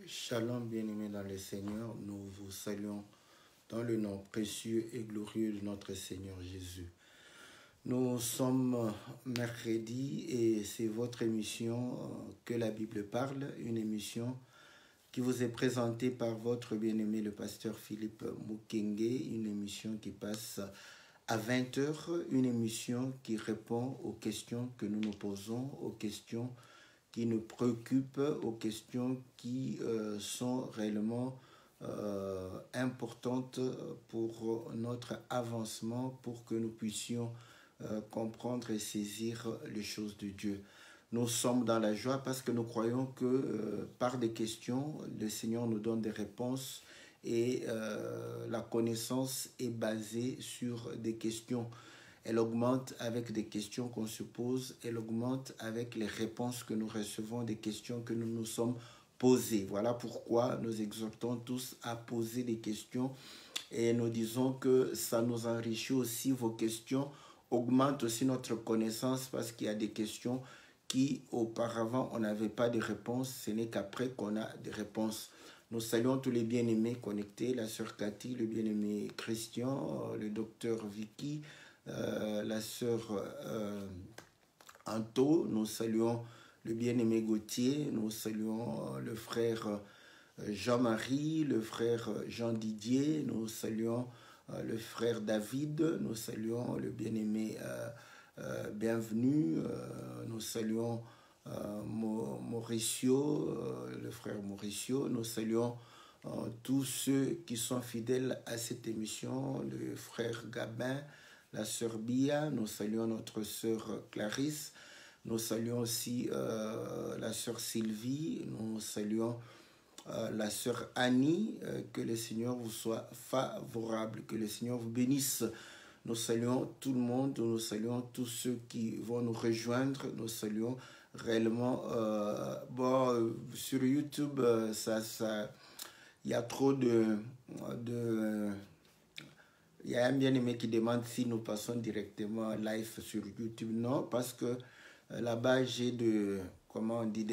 Shalom, bien-aimés dans le Seigneur, nous vous saluons dans le nom précieux et glorieux de notre Seigneur Jésus. Nous sommes mercredi et c'est votre émission que la Bible parle, une émission qui vous est présentée par votre bien-aimé le pasteur Philippe Mukenge, une émission qui passe à 20 h, une émission qui répond aux questions que nous nous posons, aux questions qui nous préoccupent, aux questions qui sont réellement importantes pour notre avancement, pour que nous puissions comprendre et saisir les choses de Dieu. Nous sommes dans la joie parce que nous croyons que par des questions, le Seigneur nous donne des réponses et la connaissance est basée sur des questions. Elle augmente avec des questions qu'on se pose, elle augmente avec les réponses que nous recevons des questions que nous nous sommes posées. Voilà pourquoi nous exhortons tous à poser des questions et nous disons que ça nous enrichit aussi, vos questions augmentent aussi notre connaissance parce qu'il y a des questions qui auparavant on n'avait pas de réponse, ce n'est qu'après qu'on a des réponses. Nous saluons tous les bien-aimés connectés, la sœur Cathy, le bien-aimé Christian, le docteur Vicky, la sœur Anto, nous saluons le bien-aimé Gauthier, nous saluons le frère Jean-Marie, le frère Jean-Didier, nous saluons le frère David, nous saluons le bien-aimé Bienvenu, nous saluons Mauricio, le frère Mauricio, nous saluons tous ceux qui sont fidèles à cette émission, le frère Gabin, la sœur Bia, nous saluons notre sœur Clarisse, nous saluons aussi la sœur Sylvie, nous saluons la sœur Annie, que le Seigneur vous soit favorable, que le Seigneur vous bénisse. Nous saluons tout le monde, nous saluons tous ceux qui vont nous rejoindre, nous saluons réellement. Sur YouTube, il y a trop il y a un bien-aimé qui demande si nous passons directement live sur YouTube. Non, parce que là-bas, j'ai des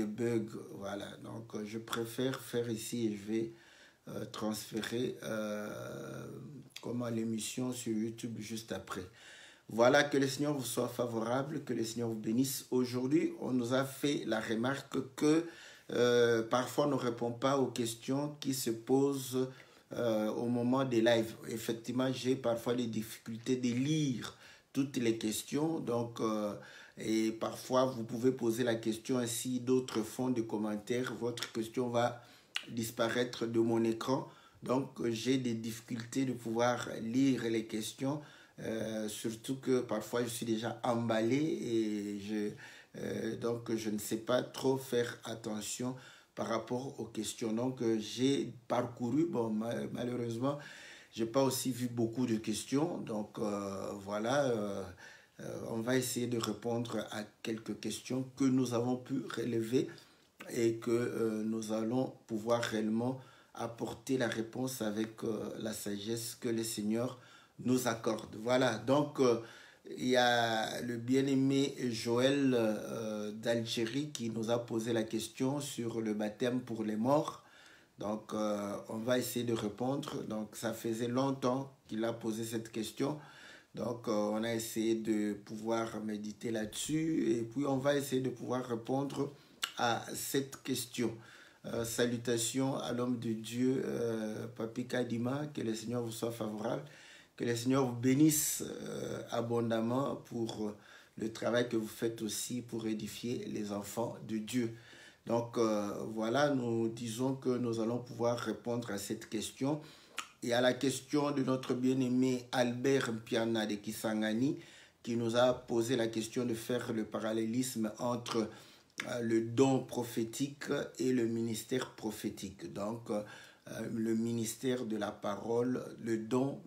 bugs. Voilà, donc je préfère faire ici et je vais transférer l'émission sur YouTube juste après. Voilà, que le Seigneur vous soit favorable, que le Seigneur vous bénisse. Aujourd'hui, on nous a fait la remarque que parfois on ne répond pas aux questions qui se posent au moment des lives. Effectivement, j'ai parfois les difficultés de lire toutes les questions, donc et parfois vous pouvez poser la question ainsi, d'autres font des commentaires, votre question va disparaître de mon écran, donc j'ai des difficultés de pouvoir lire les questions, surtout que parfois je suis déjà emballé et donc je ne sais pas trop faire attention par rapport aux questions. Donc j'ai parcouru, malheureusement j'ai pas aussi vu beaucoup de questions, donc voilà, on va essayer de répondre à quelques questions que nous avons pu relever et que nous allons pouvoir réellement apporter la réponse avec la sagesse que le Seigneur nous accorde. Voilà, donc il y a le bien-aimé Joël d'Algérie qui nous a posé la question sur le baptême pour les morts. Donc, on va essayer de répondre. Donc, ça faisait longtemps qu'il a posé cette question. Donc, on a essayé de pouvoir méditer là-dessus. Et puis, on va essayer de pouvoir répondre à cette question. Salutations à l'homme de Dieu, Papi Kadima, que le Seigneur vous soit favorable. Que le Seigneur vous bénisse abondamment pour le travail que vous faites aussi pour édifier les enfants de Dieu. Donc voilà, nous disons que nous allons pouvoir répondre à cette question. Et à la question de notre bien-aimé Albert Mpiana de Kisangani, qui nous a posé la question de faire le parallélisme entre le don prophétique et le ministère prophétique. Donc le ministère de la parole, le don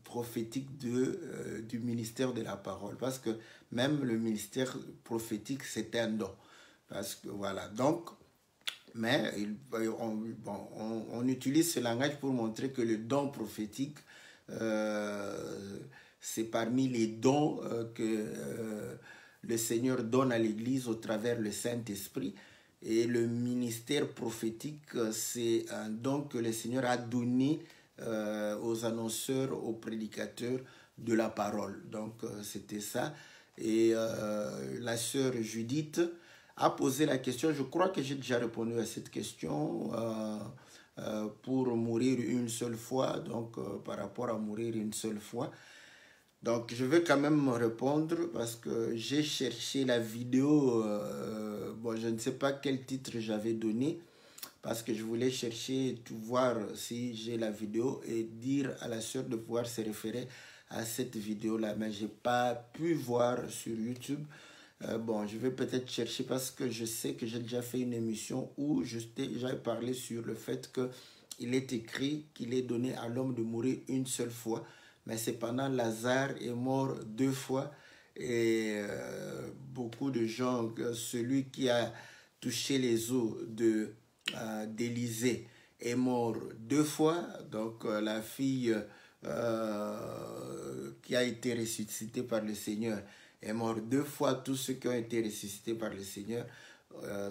prophétique du ministère de la parole. Parce que même le ministère prophétique, c'est un don. Parce que voilà, donc, mais on utilise ce langage pour montrer que le don prophétique, c'est parmi les dons que le Seigneur donne à l'Église au travers le Saint-Esprit. Et le ministère prophétique, c'est un don que le Seigneur a donné aux annonceurs, aux prédicateurs de la parole. Donc, c'était ça. Et la sœur Judith a posé la question. Je crois que j'ai déjà répondu à cette question pour mourir une seule fois. Donc, par rapport à mourir une seule fois. Donc, je vais quand même répondre parce que j'ai cherché la vidéo. Bon, je ne sais pas quel titre j'avais donné parce que je voulais chercher, tout voir si j'ai la vidéo et dire à la sœur de pouvoir se référer à cette vidéo-là. Mais je n'ai pas pu voir sur YouTube. Bon, je vais peut-être chercher parce que je sais que j'ai déjà fait une émission où j'avais parlé sur le fait qu'il est écrit qu'il est donné à l'homme de mourir une seule fois. Mais cependant, Lazare est mort 2 fois et beaucoup de gens, celui qui a touché les os d'Élisée est mort 2 fois. Donc la fille qui a été ressuscitée par le Seigneur est morte 2 fois. Tous ceux qui ont été ressuscités par le Seigneur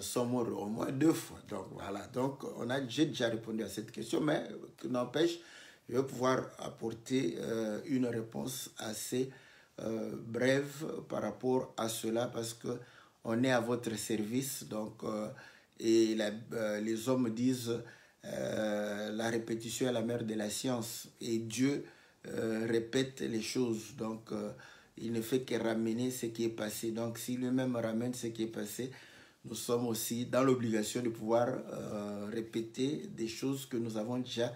sont morts au moins 2 fois. Donc voilà, donc j'ai déjà répondu à cette question, mais n'empêche, je vais pouvoir apporter une réponse assez brève par rapport à cela parce que on est à votre service. Donc, et les hommes disent la répétition est la mère de la science et Dieu répète les choses. Donc, il ne fait que ramener ce qui est passé. Donc, si lui-même ramène ce qui est passé, nous sommes aussi dans l'obligation de pouvoir répéter des choses que nous avons déjà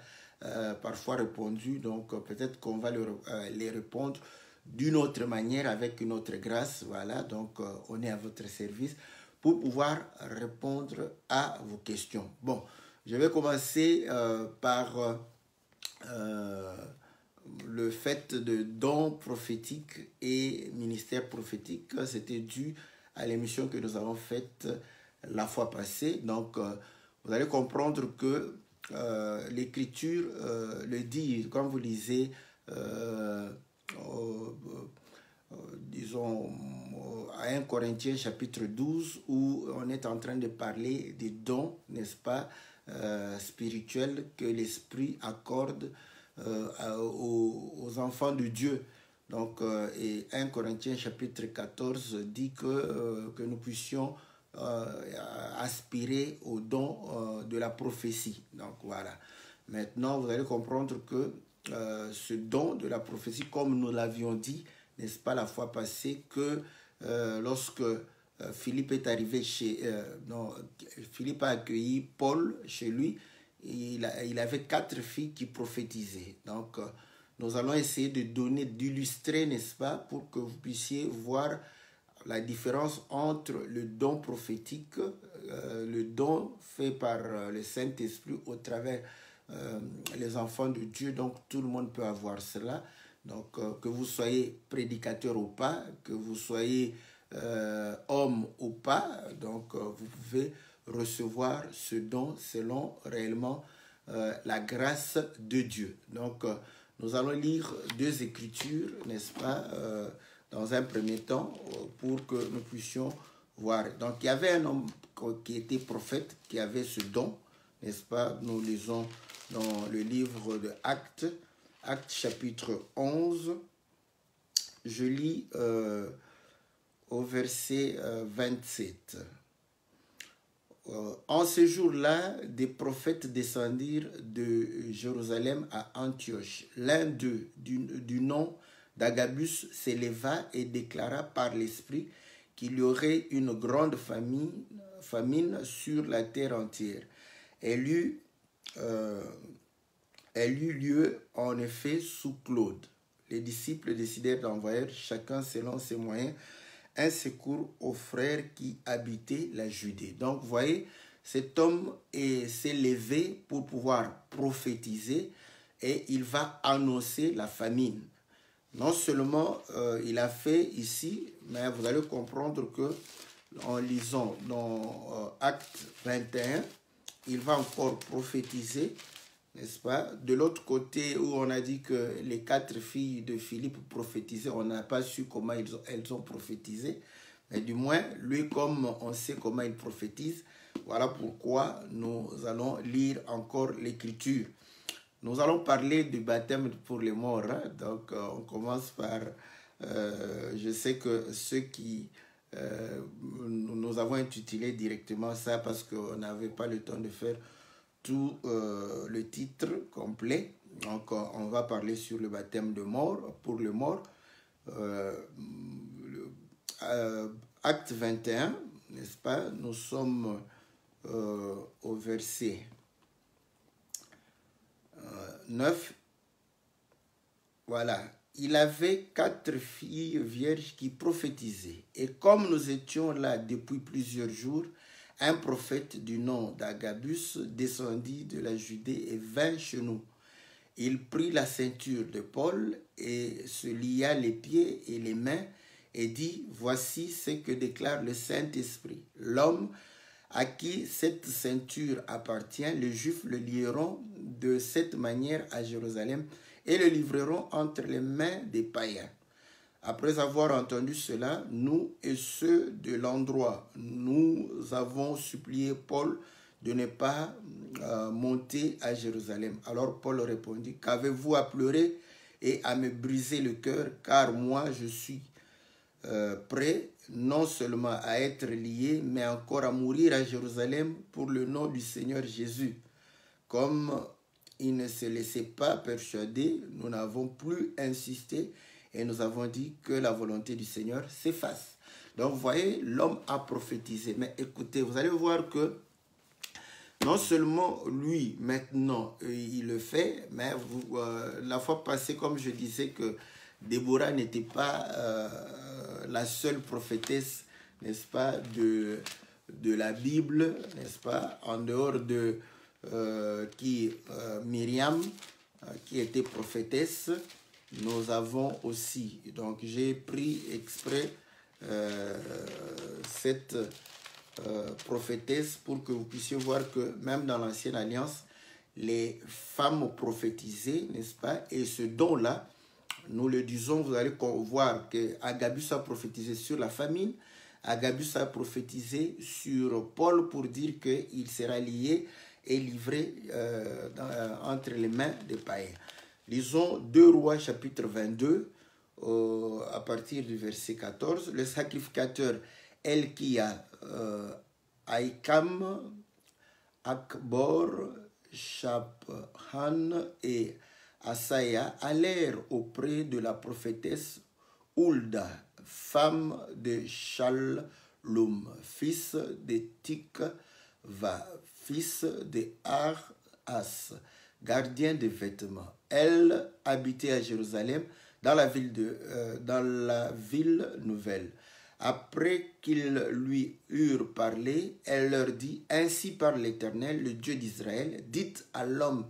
parfois répondu, donc peut-être qu'on va les répondre d'une autre manière, avec une autre grâce. Voilà, donc on est à votre service pour pouvoir répondre à vos questions. Bon, je vais commencer par le fait de dons prophétiques et ministère prophétique. C'était dû à l'émission que nous avons faite la fois passée. Donc, vous allez comprendre que l'Écriture le dit, quand vous lisez, disons, à 1 Corinthiens chapitre 12, où on est en train de parler des dons, n'est-ce pas, spirituels que l'Esprit accorde aux enfants de Dieu. Donc, et 1 Corinthiens chapitre 14 dit que nous puissions aspirer au don de la prophétie. Donc voilà. Maintenant, vous allez comprendre que ce don de la prophétie, comme nous l'avions dit, n'est-ce pas, la fois passée, que lorsque Philippe est arrivé Philippe a accueilli Paul chez lui, il avait 4 filles qui prophétisaient. Donc, nous allons essayer d'illustrer, n'est-ce pas, pour que vous puissiez voir la différence entre le don prophétique, le don fait par le Saint-Esprit au travers les enfants de Dieu. Donc, tout le monde peut avoir cela. Donc, que vous soyez prédicateur ou pas, que vous soyez homme ou pas, donc vous pouvez recevoir ce don selon réellement la grâce de Dieu. Donc, nous allons lire 2 écritures, n'est-ce pas, dans un premier temps, pour que nous puissions voir. Donc, il y avait un homme qui était prophète, qui avait ce don, n'est-ce pas? Nous lisons dans le livre de Actes, Actes chapitre 11, je lis au verset 27. En ce jour-là, des prophètes descendirent de Jérusalem à Antioche. L'un d'eux, du nom d'Agabus, s'éleva et déclara par l'Esprit qu'il y aurait une grande famine sur la terre entière. Elle eut lieu en effet sous Claude. Les disciples décidèrent d'envoyer, chacun selon ses moyens, un secours aux frères qui habitaient la Judée. Donc, vous voyez, cet homme s'est levé pour pouvoir prophétiser et il va annoncer la famine. Non seulement il a fait ici, mais vous allez comprendre que en lisant dans Acte 21, il va encore prophétiser, n'est-ce pas? De l'autre côté, où on a dit que les 4 filles de Philippe prophétisaient, on n'a pas su comment elles ont prophétisé. Mais du moins, lui, comme on sait comment il prophétise, Voilà pourquoi nous allons lire encore l'Écriture. Nous allons parler du baptême pour les morts. Hein? Donc, on commence par... je sais que ceux qui... nous avons intitulé directement ça parce qu'on n'avait pas le temps de faire tout le titre complet. Donc, on va parler sur le baptême de mort, pour les morts. Acte 21, n'est-ce pas? Nous sommes au verset 9. Voilà. Il avait 4 filles vierges qui prophétisaient. Et comme nous étions là depuis plusieurs jours, un prophète du nom d'Agabus descendit de la Judée et vint chez nous. Il prit la ceinture de Paul et se lia les pieds et les mains et dit, voici ce que déclare le Saint-Esprit. L'homme à qui cette ceinture appartient, les Juifs le lieront de cette manière à Jérusalem et le livreront entre les mains des païens. Après avoir entendu cela, nous et ceux de l'endroit, nous avons supplié Paul de ne pas monter à Jérusalem. Alors Paul répondit, qu'avez-vous à pleurer et à me briser le cœur, car moi je suis prêt non seulement à être lié, mais encore à mourir à Jérusalem pour le nom du Seigneur Jésus. Comme il ne se laissait pas persuader, nous n'avons plus insisté et nous avons dit que la volonté du Seigneur s'efface. Donc, vous voyez, l'homme a prophétisé. Mais écoutez, vous allez voir que non seulement lui, maintenant, il le fait, mais la fois passée, comme je disais, que Déborah n'était pas la seule prophétesse, n'est-ce pas, de la Bible, n'est-ce pas, en dehors de Myriam, qui était prophétesse. Nous avons aussi, donc j'ai pris exprès cette prophétesse pour que vous puissiez voir que même dans l'Ancienne Alliance, les femmes prophétisaient, n'est-ce pas, et ce don-là, nous le disons, vous allez voir que Agabus a prophétisé sur la famine, Agabus a prophétisé sur Paul pour dire qu'il sera lié et livré entre les mains des païens. Lisons 2 Rois chapitre 22 à partir du verset 14. Le sacrificateur Elkia, Aïkam, Akbor, Shaphan et Asaya allèrent auprès de la prophétesse Hulda, femme de Shallum, fils de Tikva, fils de Arhas, gardien des vêtements. Elle habitait à Jérusalem, dans la ville nouvelle. Après qu'ils lui eurent parlé, elle leur dit, ainsi parle l'Éternel, le Dieu d'Israël, dites à l'homme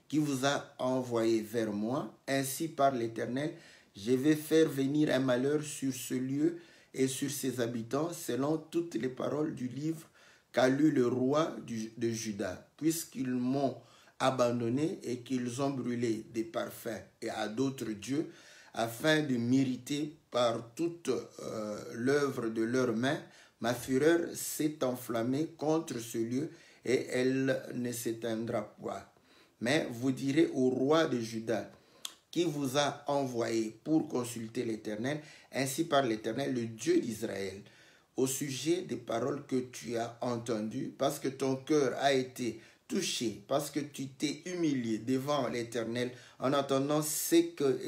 qui vous a envoyé vers moi, ainsi parle l'Éternel, je vais faire venir un malheur sur ce lieu et sur ses habitants, selon toutes les paroles du livre qu'a lu le roi de Juda, puisqu'ils m'ont abandonné et qu'ils ont brûlé des parfums et à d'autres dieux, afin de m'irriter par toute l'œuvre de leurs mains. Ma fureur s'est enflammée contre ce lieu et elle ne s'éteindra point. Mais vous direz au roi de Juda, qui vous a envoyé pour consulter l'Éternel, ainsi parle l'Éternel, le Dieu d'Israël, au sujet des paroles que tu as entendues, parce que ton cœur a été touché, parce que tu t'es humilié devant l'Éternel en entendant ce que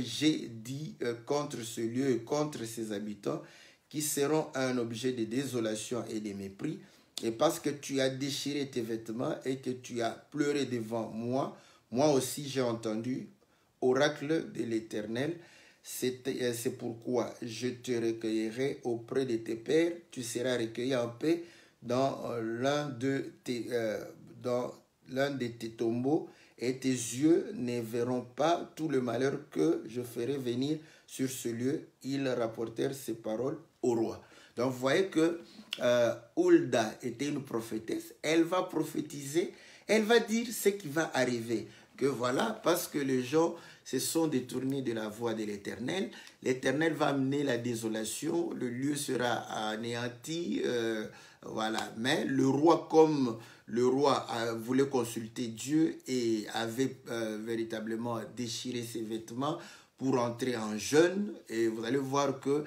j'ai dit contre ce lieu et contre ses habitants, qui seront un objet de désolation et de mépris, et parce que tu as déchiré tes vêtements et que tu as pleuré devant moi, moi aussi j'ai entendu, oracle de l'Éternel, c'est pourquoi je te recueillerai auprès de tes pères, tu seras recueilli en paix dans l'un de tes tombeaux, et tes yeux ne verront pas tout le malheur que je ferai venir sur ce lieu. Ils rapportèrent ces paroles au roi. Donc vous voyez que Hulda était une prophétesse. Elle va prophétiser, elle va dire ce qui va arriver. que voilà, parce que les gens se sont détournés de la voie de l'Éternel, l'Éternel va amener la désolation, le lieu sera anéanti, voilà. Mais le roi, comme le roi voulait consulter Dieu et avait véritablement déchiré ses vêtements pour entrer en jeûne, et vous allez voir que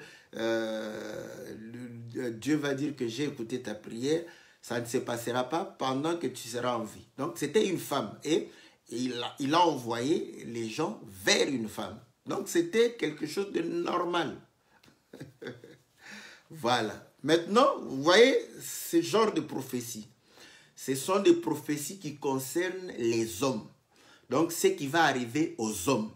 Dieu va dire que j'ai écouté ta prière, ça ne se passera pas pendant que tu seras en vie. Donc c'était une femme et il a envoyé les gens vers une femme. Donc c'était quelque chose de normal. Voilà. Maintenant, vous voyez ce genre de prophéties. Ce sont des prophéties qui concernent les hommes. Donc ce qui va arriver aux hommes.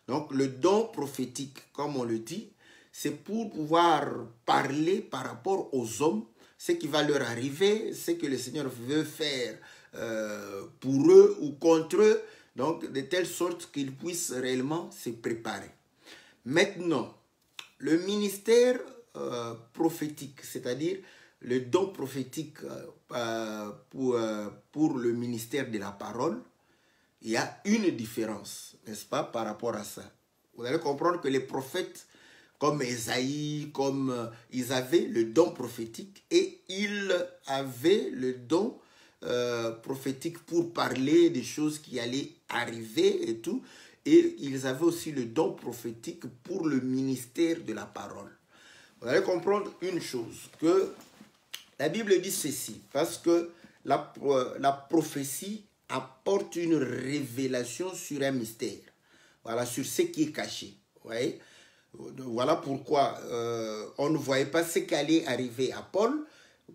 Donc le don prophétique, comme on le dit, c'est pour pouvoir parler par rapport aux hommes, ce qui va leur arriver, ce que le Seigneur veut faire pour eux ou contre eux, donc de telle sorte qu'ils puissent réellement se préparer. Maintenant, le ministère prophétique, c'est-à-dire le don prophétique pour le ministère de la parole, il y a une différence, n'est-ce pas, par rapport à ça. Vous allez comprendre que les prophètes, comme Ésaïe, comme ils avaient le don prophétique et ils avaient le don prophétique pour parler des choses qui allaient arriver et tout. Et ils avaient aussi le don prophétique pour le ministère de la parole. Vous allez comprendre une chose, que la Bible dit ceci, parce que la prophétie apporte une révélation sur un mystère, voilà, sur ce qui est caché. Vous voyez? Voilà pourquoi on ne voyait pas ce qui allait arriver à Paul.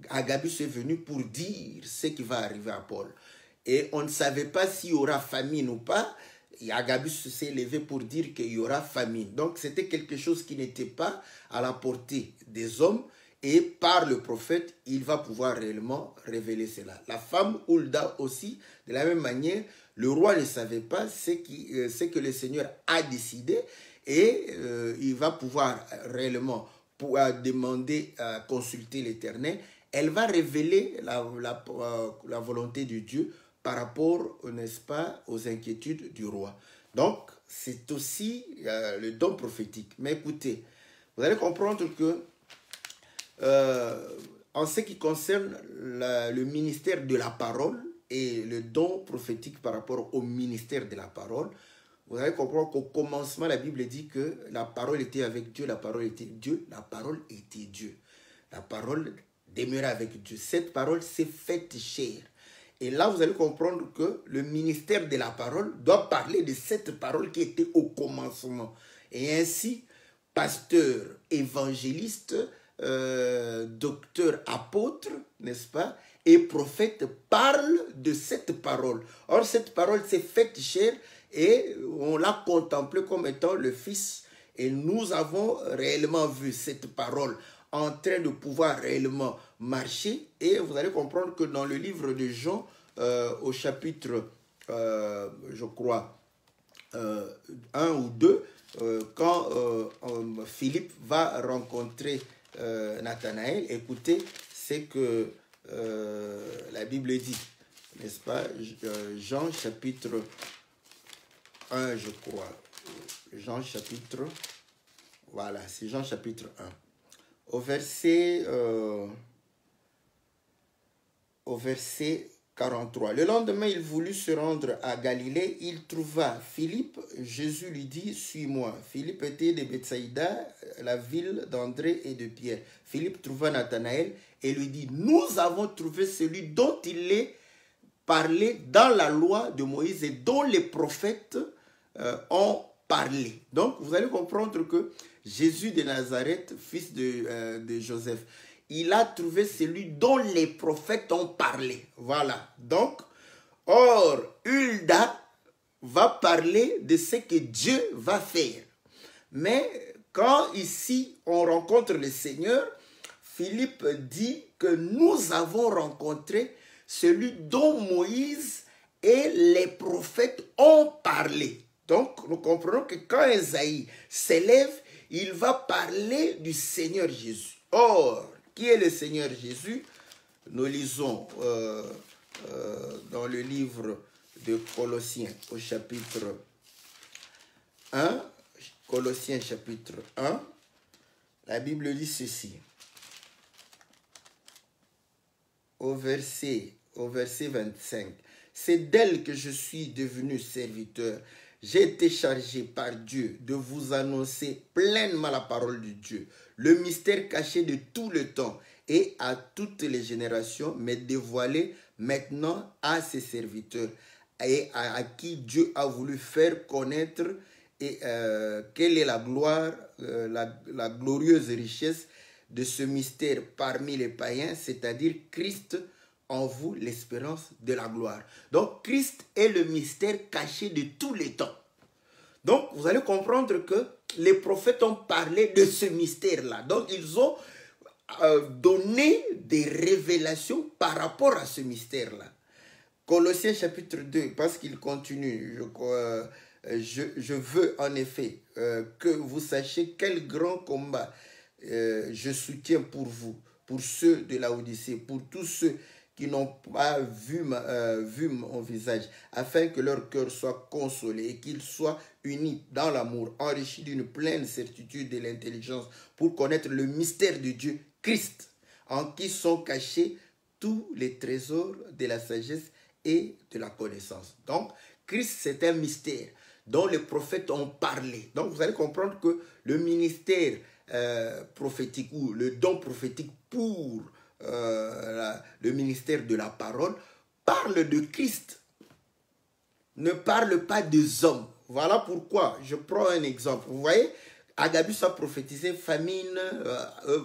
Agabus est venu pour dire ce qui va arriver à Paul. Et on ne savait pas s'il y aura famine ou pas. Et Agabus s'est levé pour dire qu'il y aura famine. Donc c'était quelque chose qui n'était pas à la portée des hommes. Et par le prophète, il va pouvoir réellement révéler cela. La femme Hulda aussi, de la même manière, le roi ne savait pas ce que le Seigneur a décidé. Et il va pouvoir réellement demander à consulter l'Éternel. Elle va révéler la volonté de Dieu par rapport, n'est-ce pas, aux inquiétudes du roi. Donc, c'est aussi le don prophétique. Mais écoutez, vous allez comprendre que en ce qui concerne le ministère de la parole et le don prophétique par rapport au ministère de la parole, vous allez comprendre qu'au commencement, la Bible dit que la parole était avec Dieu, la parole était Dieu, la parole était Dieu. La parole demeurait avec Dieu. Cette parole s'est faite chair. Et là, vous allez comprendre que le ministère de la parole doit parler de cette parole qui était au commencement. Et ainsi, pasteur, évangéliste, docteur, apôtre, n'est-ce pas, et prophète parlent de cette parole. Or, cette parole s'est faite chair et on l'a contemplée comme étant le Fils. Et nous avons réellement vu cette parole en train de pouvoir réellement marcher. Et vous allez comprendre que dans le livre de Jean, au chapitre, je crois, 1 ou 2, quand Philippe va rencontrer Nathanaël, écoutez ce que la Bible dit, n'est-ce pas? Jean chapitre 1, je crois. Jean chapitre, voilà, c'est Jean chapitre 1. Au verset 43. Le lendemain, il voulut se rendre à Galilée. Il trouva Philippe. Jésus lui dit, suis-moi. Philippe était de Bethsaïda, la ville d'André et de Pierre. Philippe trouva Nathanaël et lui dit, nous avons trouvé celui dont il est parlé dans la loi de Moïse et dont les prophètes ont parlé. Donc, vous allez comprendre que Jésus de Nazareth, fils de Joseph, il a trouvé celui dont les prophètes ont parlé. Voilà. Donc, or, Hulda va parler de ce que Dieu va faire. Mais quand ici, on rencontre le Seigneur, Philippe dit que nous avons rencontré celui dont Moïse et les prophètes ont parlé. Donc, nous comprenons que quand Ésaïe s'élève, il va parler du Seigneur Jésus. Or, qui est le Seigneur Jésus? Nous lisons dans le livre de Colossiens au chapitre 1, Colossiens chapitre 1, la Bible dit ceci, au verset 25. C'est d'elle que je suis devenu serviteur. J'ai été chargé par Dieu de vous annoncer pleinement la parole de Dieu, le mystère caché de tout le temps et à toutes les générations, mais dévoilé maintenant à ses serviteurs et à qui Dieu a voulu faire connaître et quelle est la gloire, la glorieuse richesse de ce mystère parmi les païens, c'est-à-dire Christ en vous, l'espérance de la gloire. Donc, Christ est le mystère caché de tous les temps. Donc, vous allez comprendre que les prophètes ont parlé de ce mystère-là. Donc, ils ont donné des révélations par rapport à ce mystère-là. Colossiens chapitre 2, parce qu'il continue, je veux en effet que vous sachiez quel grand combat je soutiens pour vous, pour ceux de Laodicée, pour tous ceux qui n'ont pas vu mon visage, afin que leur cœur soit consolé et qu'ils soient unis dans l'amour, enrichis d'une pleine certitude de l'intelligence, pour connaître le mystère de Dieu, Christ, en qui sont cachés tous les trésors de la sagesse et de la connaissance. Donc, Christ, c'est un mystère dont les prophètes ont parlé. Donc, vous allez comprendre que le ministère prophétique ou le don prophétique pour le ministère de la parole parle de Christ, ne parle pas des hommes. Voilà pourquoi je prends un exemple. Vous voyez, Agabus a prophétisé famine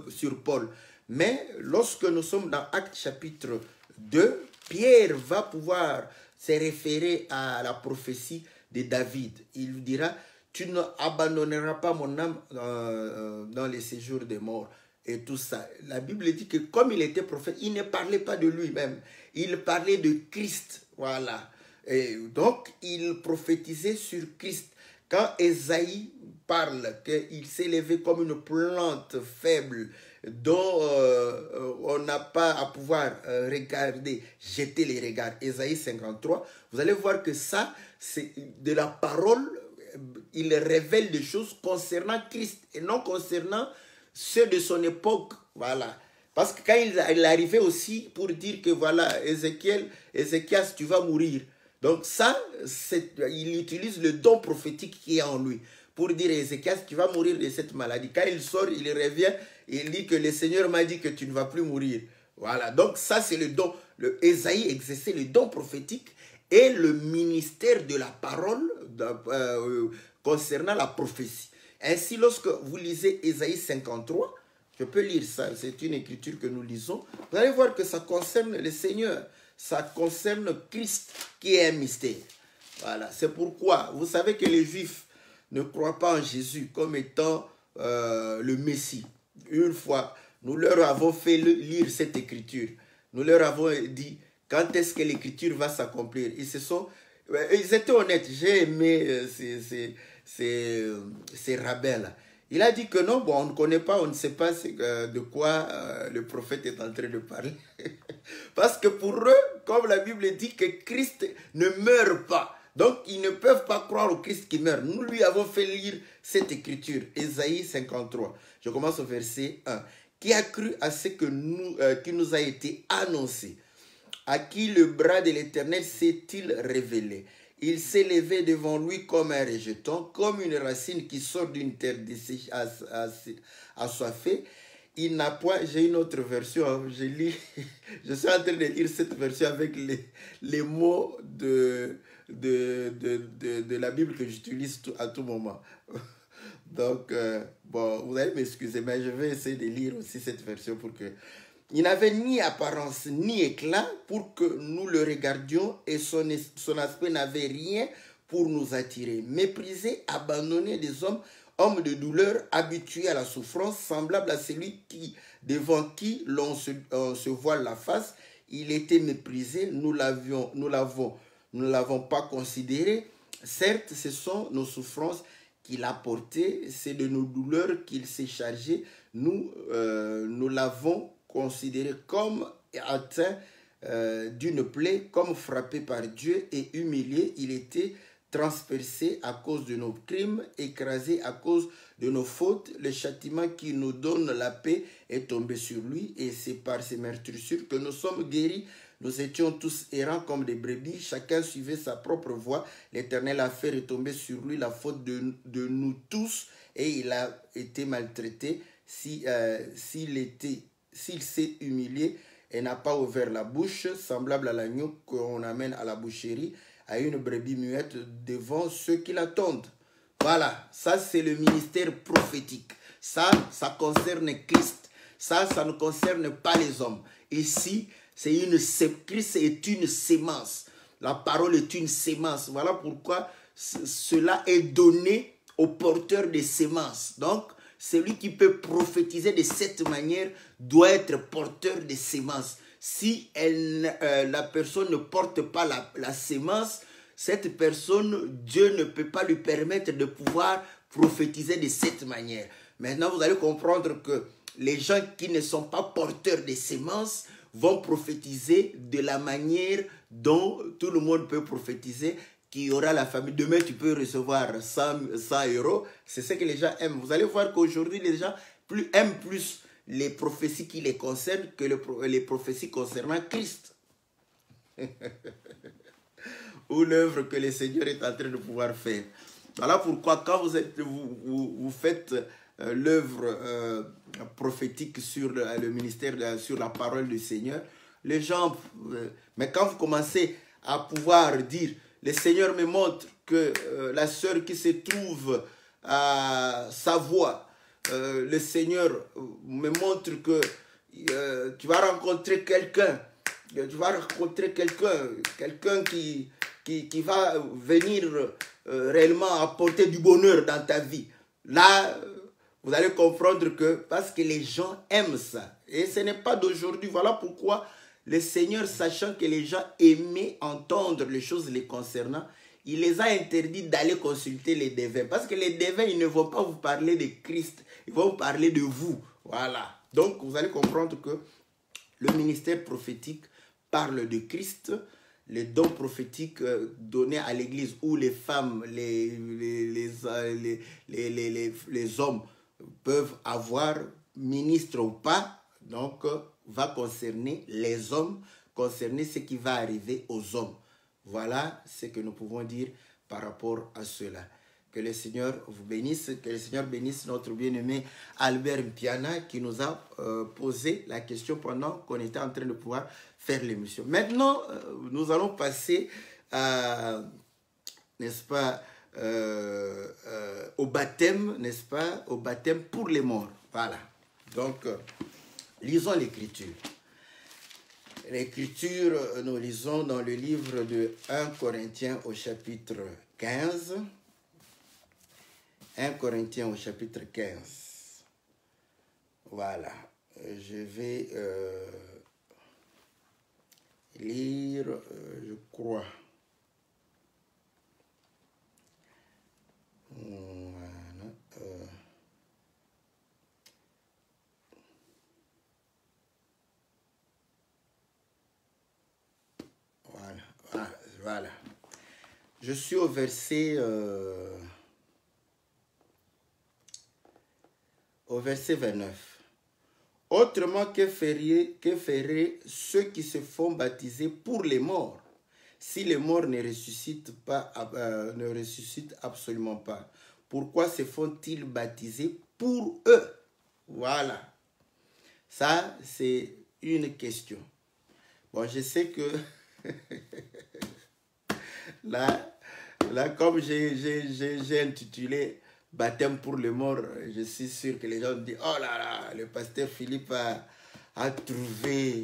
sur Paul. Mais lorsque nous sommes dans Actes chapitre 2, Pierre va pouvoir se référer à la prophétie de David. Il lui dira, tu n'abandonneras pas mon âme dans les séjours des morts. Et tout ça. La Bible dit que comme il était prophète, il ne parlait pas de lui-même. Il parlait de Christ. Voilà. Et donc, il prophétisait sur Christ. Quand Ésaïe parle qu'il s'est levé comme une plante faible dont on n'a pas à pouvoir regarder, jeter les regards, Ésaïe 53, vous allez voir que ça, c'est de la parole, il révèle des choses concernant Christ et non concernant ceux de son époque, voilà. Parce que quand il arrivait aussi pour dire que voilà, Ézéchias, tu vas mourir. Donc ça, il utilise le don prophétique qui est en lui pour dire à Ézéchias, tu vas mourir de cette maladie. Quand il sort, il revient, il dit que le Seigneur m'a dit que tu ne vas plus mourir. Voilà, donc ça c'est le don. Ésaïe exerçait le don prophétique et le ministère de la parole concernant la prophétie. Ainsi, lorsque vous lisez Ésaïe 53, je peux lire ça, c'est une écriture que nous lisons, vous allez voir que ça concerne le Seigneur, ça concerne Christ qui est un mystère. Voilà, c'est pourquoi vous savez que les Juifs ne croient pas en Jésus comme étant le Messie. Une fois, nous leur avons fait lire cette écriture. Nous leur avons dit quand est-ce que l'écriture va s'accomplir. Ils étaient honnêtes, j'ai aimé ces rabbins-là. Il a dit que non, bon, on ne connaît pas, on ne sait pas de quoi le prophète est en train de parler. Parce que pour eux, comme la Bible dit que Christ ne meurt pas. Donc, ils ne peuvent pas croire au Christ qui meurt. Nous lui avons fait lire cette écriture, Ésaïe 53. Je commence au verset 1. Qui a cru à ce qui nous a été annoncé? À qui le bras de l'Éternel s'est-il révélé? Il s'est levé devant lui comme un rejeton, comme une racine qui sort d'une terre assoiffée. Il n'a point, j'ai une autre version, je suis en train de lire cette version avec les mots de la Bible que j'utilise à tout moment. Donc, bon, vous allez m'excuser, mais je vais essayer de lire aussi cette version pour que... Il n'avait ni apparence ni éclat pour que nous le regardions et son aspect n'avait rien pour nous attirer. Méprisé, abandonné des hommes, homme de douleur, habitué à la souffrance, semblable à celui devant qui l'on se voile la face. Il était méprisé, nous ne l'avons pas considéré. Certes, ce sont nos souffrances qu'il a portées, c'est de nos douleurs qu'il s'est chargé. Nous l'avons considéré comme atteint d'une plaie, comme frappé par Dieu et humilié, il était transpercé à cause de nos crimes, écrasé à cause de nos fautes. Le châtiment qui nous donne la paix est tombé sur lui, et c'est par ses meurtrissures que nous sommes guéris. Nous étions tous errants comme des brebis, chacun suivait sa propre voie. L'Éternel a fait retomber sur lui la faute de nous tous, et il a été maltraité. S'il s'est humilié et n'a pas ouvert la bouche, semblable à l'agneau qu'on amène à la boucherie, à une brebis muette devant ceux qui l'attendent. Voilà, ça c'est le ministère prophétique. Ça concerne Christ. Ça ne concerne pas les hommes. Ici, Christ est une sémence. La parole est une sémence. Voilà pourquoi cela est donné aux porteurs des sémences. Donc, celui qui peut prophétiser de cette manière doit être porteur de sémences. Si la personne ne porte pas la sémence, cette personne, Dieu ne peut pas lui permettre de pouvoir prophétiser de cette manière. Maintenant, vous allez comprendre que les gens qui ne sont pas porteurs de sémences vont prophétiser de la manière dont tout le monde peut prophétiser, qu'il y aura la famille. Demain, tu peux recevoir 100 euros. C'est ce que les gens aiment. Vous allez voir qu'aujourd'hui, les gens aiment plus les prophéties qui les concernent que les prophéties concernant Christ. Ou l'œuvre que le Seigneur est en train de pouvoir faire. Voilà pourquoi quand vous faites l'œuvre prophétique sur le ministère, sur la parole du Seigneur, les gens... mais quand vous commencez à pouvoir dire, le Seigneur me montre que la sœur qui se trouve à Savoie, le Seigneur me montre que tu vas rencontrer quelqu'un, quelqu'un qui va venir réellement apporter du bonheur dans ta vie. Là, vous allez comprendre que parce que les gens aiment ça. Et ce n'est pas d'aujourd'hui. Voilà pourquoi le Seigneur, sachant que les gens aimaient entendre les choses les concernant, il les a interdits d'aller consulter les devins. Parce que les devins, ils ne vont pas vous parler de Christ. Ils vont vous parler de vous. Voilà. Donc, vous allez comprendre que le ministère prophétique parle de Christ. Les dons prophétiques donnés à l'Église où les femmes, les hommes peuvent avoir, ministre ou pas, donc va concerner les hommes, concerner ce qui va arriver aux hommes. Voilà ce que nous pouvons dire par rapport à cela. Que le Seigneur vous bénisse, que le Seigneur bénisse notre bien-aimé Albert Mpiana qui nous a posé la question pendant qu'on était en train de pouvoir faire l'émission. Maintenant, nous allons passer à, n'est-ce pas, au baptême, n'est-ce pas, au baptême pour les morts. Voilà. Donc, lisons l'Écriture. L'Écriture, nous lisons dans le livre de 1 Corinthiens au chapitre 15. 1 Corinthiens au chapitre 15. Voilà. Je vais lire, je crois. Voilà. Je suis au verset 29. Autrement, que feraient ceux qui se font baptiser pour les morts, si les morts ne ressuscitent absolument pas? Pourquoi se font-ils baptiser pour eux? Voilà. Ça, c'est une question. Bon, je sais que là, comme j'ai intitulé baptême pour les morts, je suis sûr que les gens disent, oh là là, le pasteur Philippe a trouvé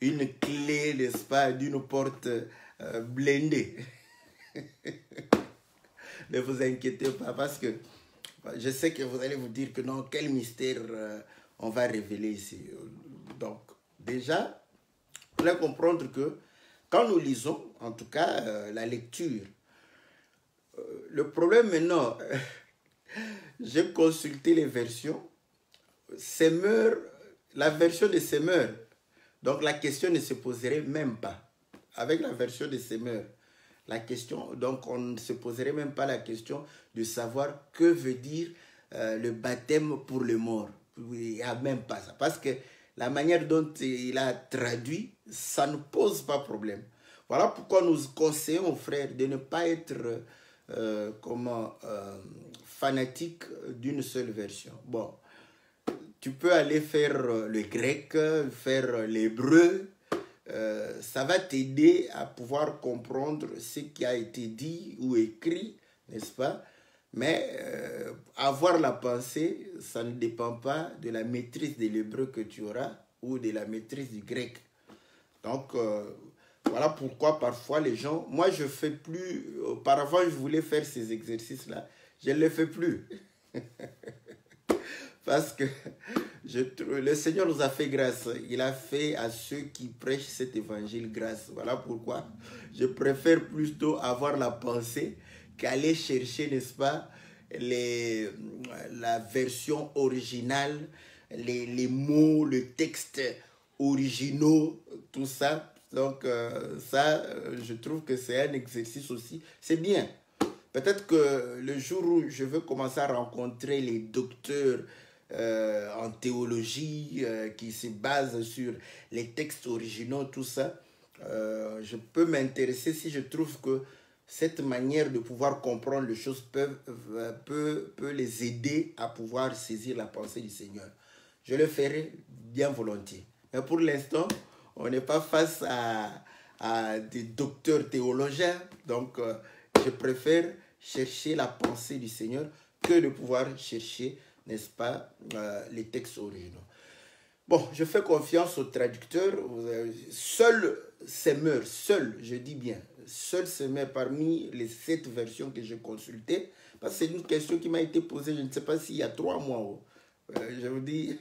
une clé, n'est-ce pas, d'une porte blindée. Ne vous inquiétez pas, parce que je sais que vous allez vous dire que non, quel mystère on va révéler ici. Donc, déjà, vous allez comprendre que quand nous lisons, en tout cas, la lecture, le problème maintenant, j'ai consulté les versions. Semeur, la version de Semeur Donc la question ne se poserait même pas. Avec la version de Semeur, la question, donc on ne se poserait même pas la question de savoir que veut dire le baptême pour le mort. Il n'y a même pas ça. Parce que la manière dont il a traduit, ça ne pose pas problème. Voilà pourquoi nous conseillons aux frères de ne pas être fanatique d'une seule version. Bon, tu peux aller faire le grec, faire l'hébreu. Ça va t'aider à pouvoir comprendre ce qui a été dit ou écrit, n'est-ce pas? Mais avoir la pensée, ça ne dépend pas de la maîtrise de l'hébreu que tu auras ou de la maîtrise du grec. Donc, voilà pourquoi parfois les gens... Moi, je ne fais plus... Auparavant, je voulais faire ces exercices-là. Je ne les fais plus. Parce que le Seigneur nous a fait grâce. Il a fait à ceux qui prêchent cet évangile grâce. Voilà pourquoi je préfère plutôt avoir la pensée qu'aller chercher, n'est-ce pas, la version originale, les mots, le texte originaux, tout ça. Donc ça, je trouve que c'est un exercice aussi. C'est bien. Peut-être que le jour où je veux commencer à rencontrer les docteurs en théologie qui se basent sur les textes originaux, tout ça, je peux m'intéresser si je trouve que cette manière de pouvoir comprendre les choses peut les aider à pouvoir saisir la pensée du Seigneur. Je le ferai bien volontiers. Mais pour l'instant, on n'est pas face à des docteurs théologiens, donc je préfère chercher la pensée du Seigneur que de pouvoir chercher, n'est-ce pas, les textes originaux. Bon, je fais confiance aux traducteurs. Seul Semeur, je dis bien, seul Semeur parmi les 7 versions que j'ai consultées, parce que c'est une question qui m'a été posée, je ne sais pas s'il y a 3 mois. Je vous dis,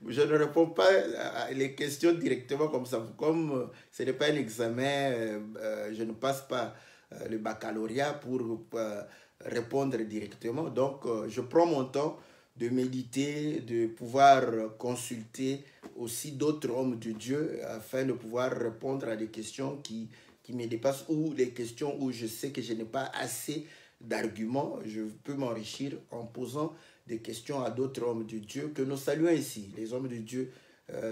je ne réponds pas à les questions directement comme ça. Comme ce n'est pas un examen, je ne passe pas le baccalauréat pour répondre directement. Donc, je prends mon temps de méditer, de pouvoir consulter aussi d'autres hommes de Dieu afin de pouvoir répondre à des questions qui me dépassent ou des questions où je sais que je n'ai pas assez d'arguments. Je peux m'enrichir en posant des questions à d'autres hommes de Dieu que nous saluons ici, les hommes de Dieu.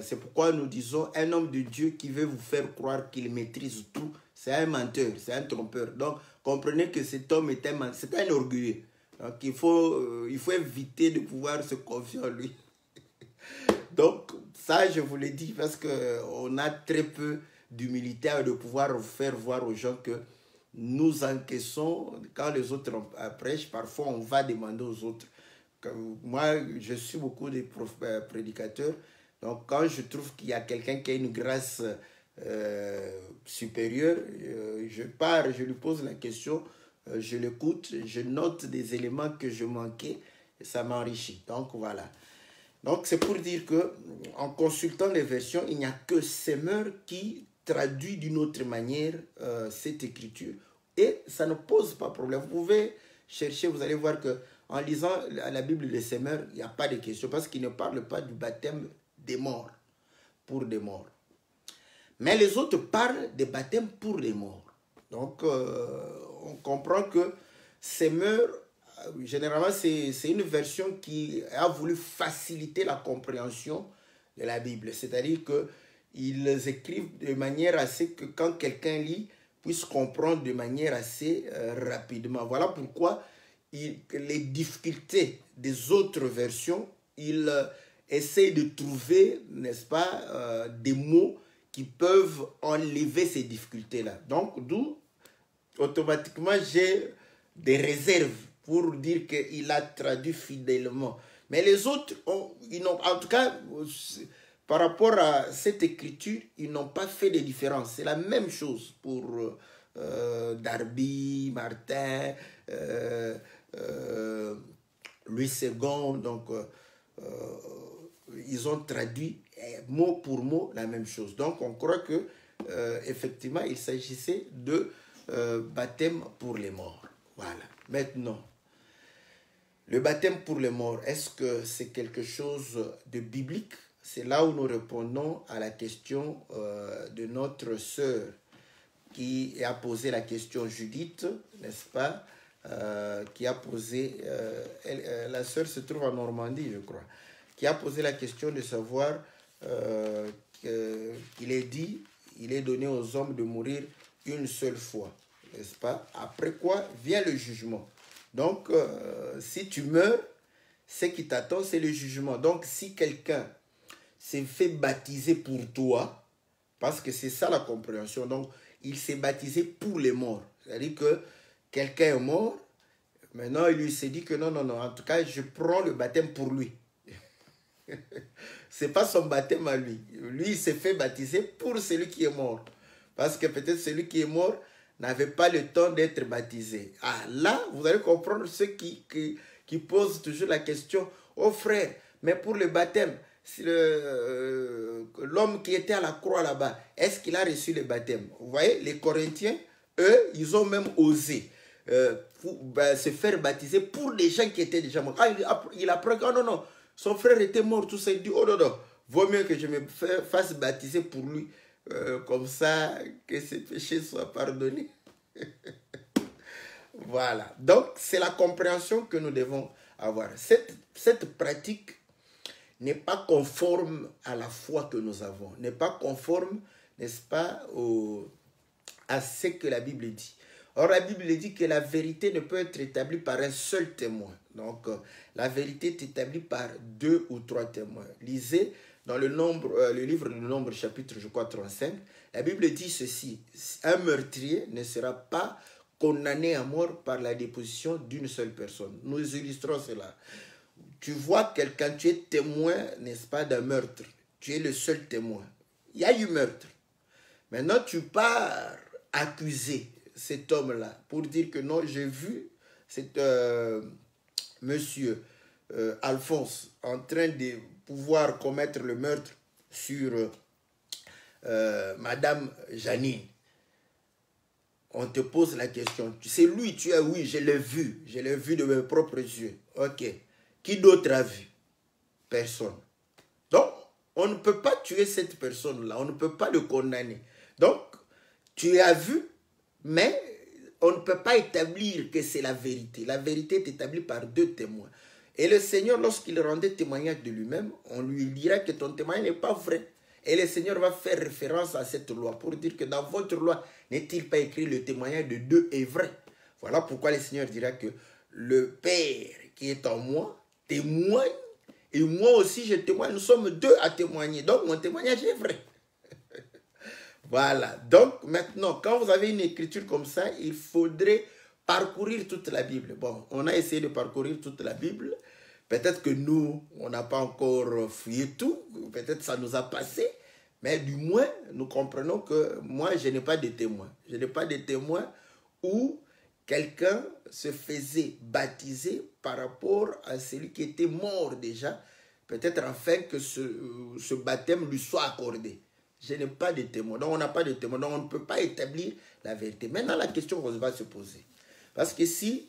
C'est pourquoi nous disons un homme de Dieu qui veut vous faire croire qu'il maîtrise tout, c'est un menteur, c'est un trompeur. Donc, comprenez que cet homme est un orgueilleux. Donc, il faut éviter de pouvoir se confier en lui. Donc, ça, je vous le dis parce qu'on a très peu d'humilité de pouvoir faire voir aux gens que nous encaissons. Quand les autres prêchent, parfois, on va demander aux autres. Moi, je suis beaucoup de prédicateurs. Donc, quand je trouve qu'il y a quelqu'un qui a une grâce supérieure, je pars, je lui pose la question, je l'écoute, je note des éléments que je manquais et ça m'enrichit. Donc, voilà. Donc, c'est pour dire que en consultant les versions, il n'y a que Semeur qui traduit d'une autre manière cette écriture et ça ne pose pas problème. Vous pouvez chercher, vous allez voir que en lisant la Bible de Semeur, il n'y a pas de question parce qu'il ne parle pas du baptême des morts, pour des morts. Mais les autres parlent des baptêmes pour les morts. Donc, on comprend que Semeur, généralement, c'est une version qui a voulu faciliter la compréhension de la Bible. C'est-à-dire qu'ils écrivent de manière assez que quand quelqu'un lit, puisse comprendre de manière assez rapidement. Voilà pourquoi les difficultés des autres versions, ils essayent de trouver, n'est-ce pas, des mots qui peuvent enlever ces difficultés-là. Donc, d'où, automatiquement, j'ai des réserves pour dire qu'il a traduit fidèlement. Mais les autres, en tout cas, par rapport à cette écriture, ils n'ont pas fait de différence. C'est la même chose pour Darby, Martin, Louis II. Donc, ils ont traduit mot pour mot la même chose. Donc, on croit que effectivement, il s'agissait de baptême pour les morts. Voilà. Maintenant, le baptême pour les morts, est-ce que c'est quelque chose de biblique? c'est là où nous répondons à la question de notre sœur qui a posé la question, Judith, n'est-ce pas, qui a posé, la sœur se trouve en Normandie, je crois, qui a posé la question de savoir qu'il est dit, il est donné aux hommes de mourir une seule fois, n'est-ce pas? Après quoi vient le jugement. Donc, si tu meurs, ce qui t'attend, c'est le jugement. Donc, si quelqu'un s'est fait baptiser pour toi, parce que c'est ça la compréhension, donc, il s'est baptisé pour les morts. C'est-à-dire que quelqu'un est mort, maintenant, il lui s'est dit que non, non, non, en tout cas, je prends le baptême pour lui. C'est pas son baptême à lui. Lui, il s'est fait baptiser pour celui qui est mort. Parce que peut-être celui qui est mort n'avait pas le temps d'être baptisé. Ah, là, vous allez comprendre ceux qui posent toujours la question, oh frère, mais pour le baptême, l'homme qui était à la croix là-bas, est-ce qu'il a reçu le baptême? Vous voyez, les Corinthiens, eux, ils ont même osé se faire baptiser pour les gens qui étaient déjà morts. Ah, il apprend que, oh non, non, son frère était mort, tout ça. Il dit, oh non, non, vaut mieux que je me fasse baptiser pour lui, comme ça, que ses péchés soient pardonnés. Voilà. Donc, c'est la compréhension que nous devons avoir. Cette pratique n'est pas conforme à la foi que nous avons, n'est pas conforme, n'est-ce pas, à ce que la Bible dit. Or, la Bible dit que la vérité ne peut être établie par un seul témoin. Donc, la vérité est établie par 2 ou 3 témoins. Lisez dans le livre du Nombre, chapitre, je crois, 35. La Bible dit ceci: un meurtrier ne sera pas condamné à mort par la déposition d'une seule personne. Nous illustrons cela. Tu vois quelqu'un, tu es témoin, n'est-ce pas, d'un meurtre. Tu es le seul témoin. Il y a eu meurtre. Maintenant, tu pars accuser cet homme-là pour dire que non, j'ai vu cet monsieur Alphonse en train de pouvoir commettre le meurtre sur Madame Janine. On te pose la question, c'est lui, tu as, oui, je l'ai vu de mes propres yeux. Ok. Qui d'autre a vu? Personne. Donc, on ne peut pas tuer cette personne-là, on ne peut pas le condamner. Donc, tu as vu, mais on ne peut pas établir que c'est la vérité. La vérité est établie par 2 témoins. Et le Seigneur, lorsqu'il rendait témoignage de lui-même, on lui dira que ton témoignage n'est pas vrai. Et le Seigneur va faire référence à cette loi pour dire que dans votre loi, n'est-il pas écrit le témoignage de 2 est vrai? Voilà pourquoi le Seigneur dira que le Père qui est en moi témoigne et moi aussi je témoigne. Nous sommes 2 à témoigner. Donc mon témoignage est vrai. Voilà. Donc maintenant, quand vous avez une écriture comme ça, il faudrait parcourir toute la Bible. Bon, on a essayé de parcourir toute la Bible. Peut-être que nous, on n'a pas encore fouillé tout. Peut-être ça nous a passé. Mais du moins, nous comprenons que moi, je n'ai pas de témoin. Je n'ai pas de témoin où quelqu'un se faisait baptiser par rapport à celui qui était mort déjà. Peut-être afin que ce baptême lui soit accordé. Je n'ai pas de témoin. Donc, on n'a pas de témoin. Donc, on ne peut pas établir la vérité. Maintenant, la question va se poser. Parce que si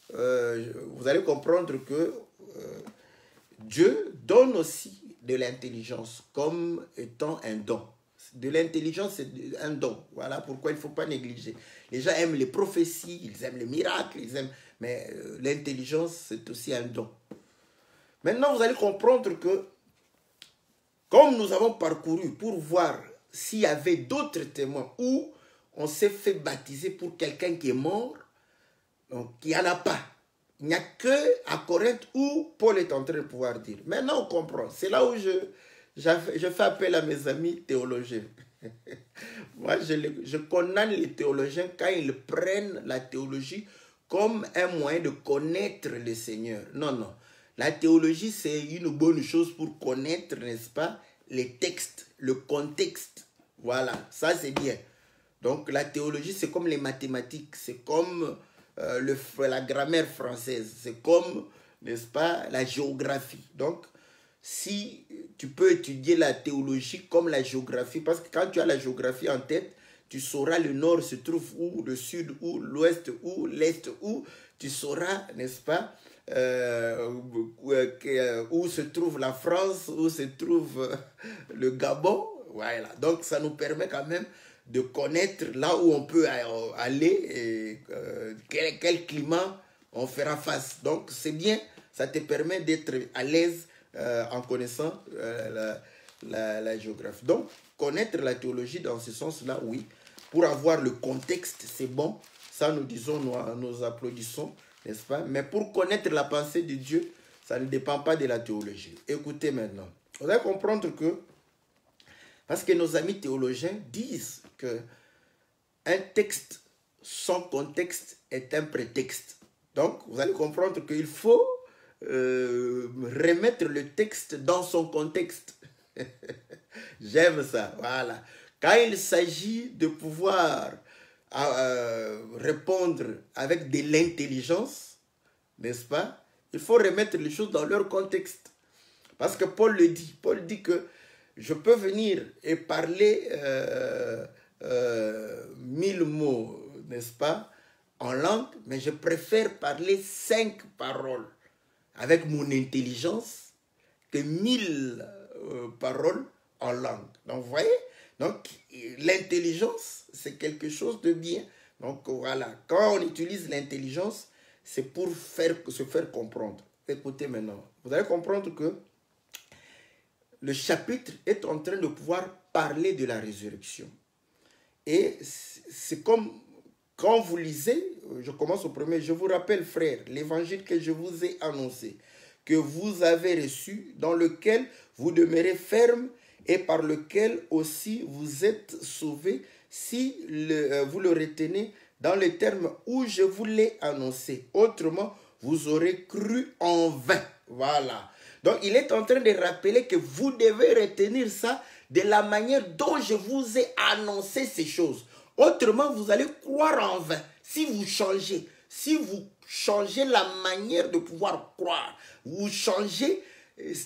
vous allez comprendre que Dieu donne aussi de l'intelligence comme étant un don. De l'intelligence, c'est un don. Voilà pourquoi il ne faut pas négliger. Les gens aiment les prophéties, ils aiment les miracles, mais l'intelligence, c'est aussi un don. Maintenant, vous allez comprendre que comme nous avons parcouru pour voir s'il y avait d'autres témoins où on s'est fait baptiser pour quelqu'un qui est mort, donc il n'y en a pas. Il n'y a que à Corinthe où Paul est en train de pouvoir dire. Maintenant, on comprend. C'est là où je fais appel à mes amis théologiens. Moi, je condamne les théologiens quand ils prennent la théologie comme un moyen de connaître le Seigneur. Non, non. La théologie, c'est une bonne chose pour connaître, n'est-ce pas, les textes, le contexte. Voilà, ça c'est bien. Donc la théologie, c'est comme les mathématiques, c'est comme la grammaire française, c'est comme, n'est-ce pas, la géographie. Donc, si tu peux étudier la théologie comme la géographie, parce que quand tu as la géographie en tête, tu sauras le nord se trouve où, le sud où, l'ouest où, l'est où, tu sauras, n'est-ce pas, où se trouve la France, où se trouve le Gabon. Voilà. Donc, ça nous permet quand même de connaître là où on peut aller et quel climat on fera face. Donc, c'est bien, ça te permet d'être à l'aise en connaissant la géographie. Donc, connaître la théologie dans ce sens-là, oui. Pour avoir le contexte, c'est bon. Ça, nous disons, nous applaudissons, n'est-ce pas? Mais pour connaître la pensée de Dieu, ça ne dépend pas de la théologie. Écoutez maintenant. Vous allez comprendre que, parce que nos amis théologiens disent que un texte sans contexte est un prétexte. Donc, vous allez comprendre qu'il faut remettre le texte dans son contexte. J'aime ça, voilà. Quand il s'agit de pouvoir répondre avec de l'intelligence, n'est-ce pas? Il faut remettre les choses dans leur contexte. Parce que Paul le dit. Paul dit que je peux venir et parler 1000 mots, n'est-ce pas, en langue, mais je préfère parler 5 paroles avec mon intelligence que 1000 paroles en langue. Donc, vous voyez? Donc, l'intelligence, c'est quelque chose de bien. Donc, voilà. Quand on utilise l'intelligence, c'est pour se faire comprendre. Écoutez maintenant. Vous allez comprendre que le chapitre est en train de pouvoir parler de la résurrection. Et c'est comme quand vous lisez, je commence au premier, je vous rappelle, frères, l'évangile que je vous ai annoncé, que vous avez reçu, dans lequel vous demeurez ferme et par lequel aussi vous êtes sauvés, si vous le retenez dans les termes où je vous l'ai annoncé. Autrement, vous aurez cru en vain. Voilà. Donc, il est en train de rappeler que vous devez retenir ça de la manière dont je vous ai annoncé ces choses. Autrement, vous allez croire en vain. Si vous changez la manière de pouvoir croire, vous changez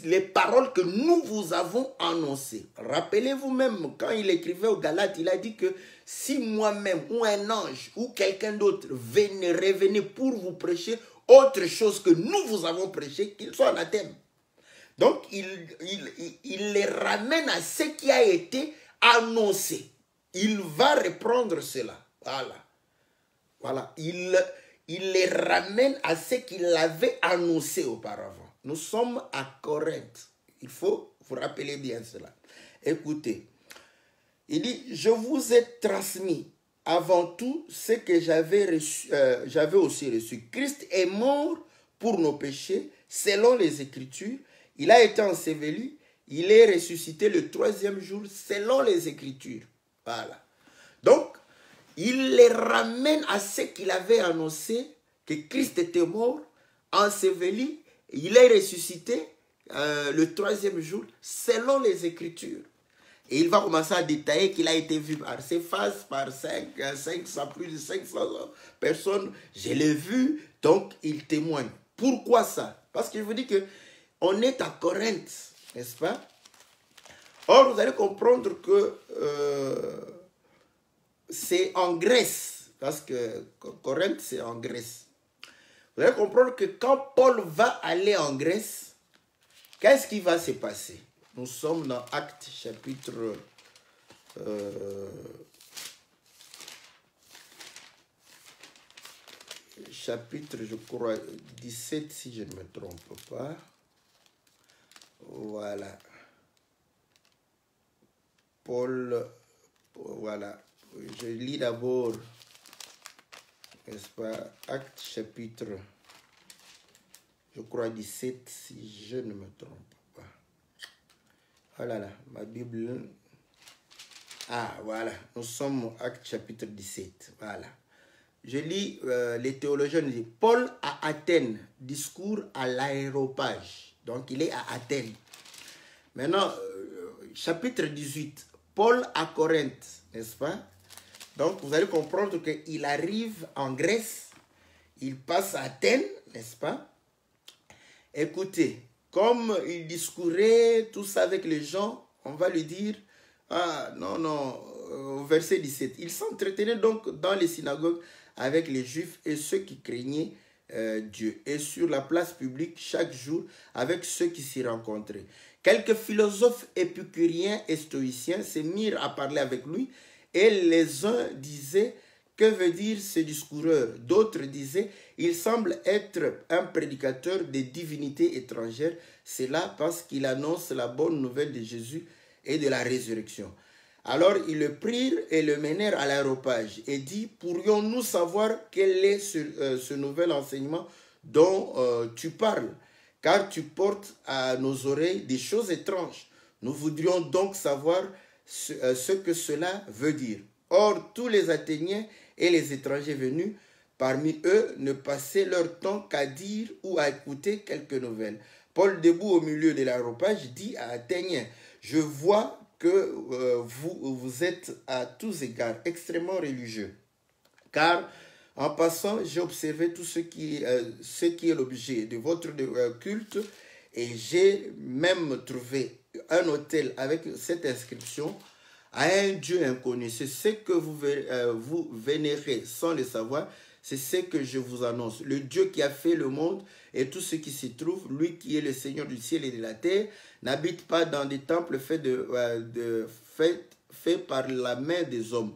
les paroles que nous vous avons annoncées. Rappelez-vous même, quand il écrivait aux Galates, il a dit que si moi-même ou un ange ou quelqu'un d'autre revenait pour vous prêcher autre chose que nous vous avons prêché, qu'il soit anathème. Donc, il les ramène à ce qui a été annoncé. Il va reprendre cela. Voilà. Voilà. Il les ramène à ce qu'il avait annoncé auparavant. Nous sommes à Corinthe. Il faut vous rappeler bien cela. Écoutez. Il dit, je vous ai transmis avant tout ce que j'avais aussi reçu. Christ est mort pour nos péchés, selon les Écritures. Il a été enseveli, il est ressuscité le 3e jour, selon les Écritures. Voilà. Donc, il les ramène à ce qu'il avait annoncé, que Christ était mort, enseveli, il est ressuscité le 3e jour, selon les Écritures. Et il va commencer à détailler qu'il a été vu par ses faces, par 500, plus de 500 personnes. Je l'ai vu, donc il témoigne. Pourquoi ça? Parce que je vous dis qu'on est à Corinthe, n'est-ce pas? Or, vous allez comprendre que c'est en Grèce, parce que Corinthe, c'est en Grèce. Vous allez comprendre que quand Paul va aller en Grèce, qu'est-ce qui va se passer? Nous sommes dans Actes chapitre je crois, 17, si je ne me trompe pas. Voilà. Paul, voilà. Je lis d'abord, n'est-ce pas, Actes chapitre, je crois, 17, si je ne me trompe pas. Oh là là, ma Bible. Ah, voilà. Nous sommes au Actes chapitre 17. Voilà. Je lis les théologiens disent Paul à Athènes, discours à l'aéropage. Donc, il est à Athènes. Maintenant, chapitre 18. Paul à Corinthe, n'est-ce pas? Donc, vous allez comprendre qu'il arrive en Grèce. Il passe à Athènes, n'est-ce pas? Écoutez. Comme il discourait tout ça avec les gens, on va lui dire, ah non, non, verset 17. Il s'entretenait donc dans les synagogues avec les Juifs et ceux qui craignaient Dieu et sur la place publique chaque jour avec ceux qui s'y rencontraient. Quelques philosophes épicuriens et stoïciens se mirent à parler avec lui et les uns disaient « Que veut dire ce discoureur ?» D'autres disaient « Il semble être un prédicateur des divinités étrangères, cela parce qu'il annonce la bonne nouvelle de Jésus et de la résurrection. » Alors ils le prirent et le menèrent à l'aéropage et dit « Pourrions-nous savoir quel est ce nouvel enseignement dont tu parles, car tu portes à nos oreilles des choses étranges. Nous voudrions donc savoir ce que cela veut dire. » Or, tous les Athéniens et les étrangers venus parmi eux ne passaient leur temps qu'à dire ou à écouter quelques nouvelles. Paul, debout au milieu de l'aéropage, dit à Athéniens « Je vois que vous êtes à tous égards extrêmement religieux. Car en passant, j'ai observé tout ce qui est l'objet de votre culte et j'ai même trouvé un autel avec cette inscription à un Dieu inconnu. C'est ce que vous vénérez sans le savoir. C'est ce que je vous annonce. Le Dieu qui a fait le monde et tout ce qui s'y trouve, lui qui est le Seigneur du ciel et de la terre, n'habite pas dans des temples faits par la main des hommes.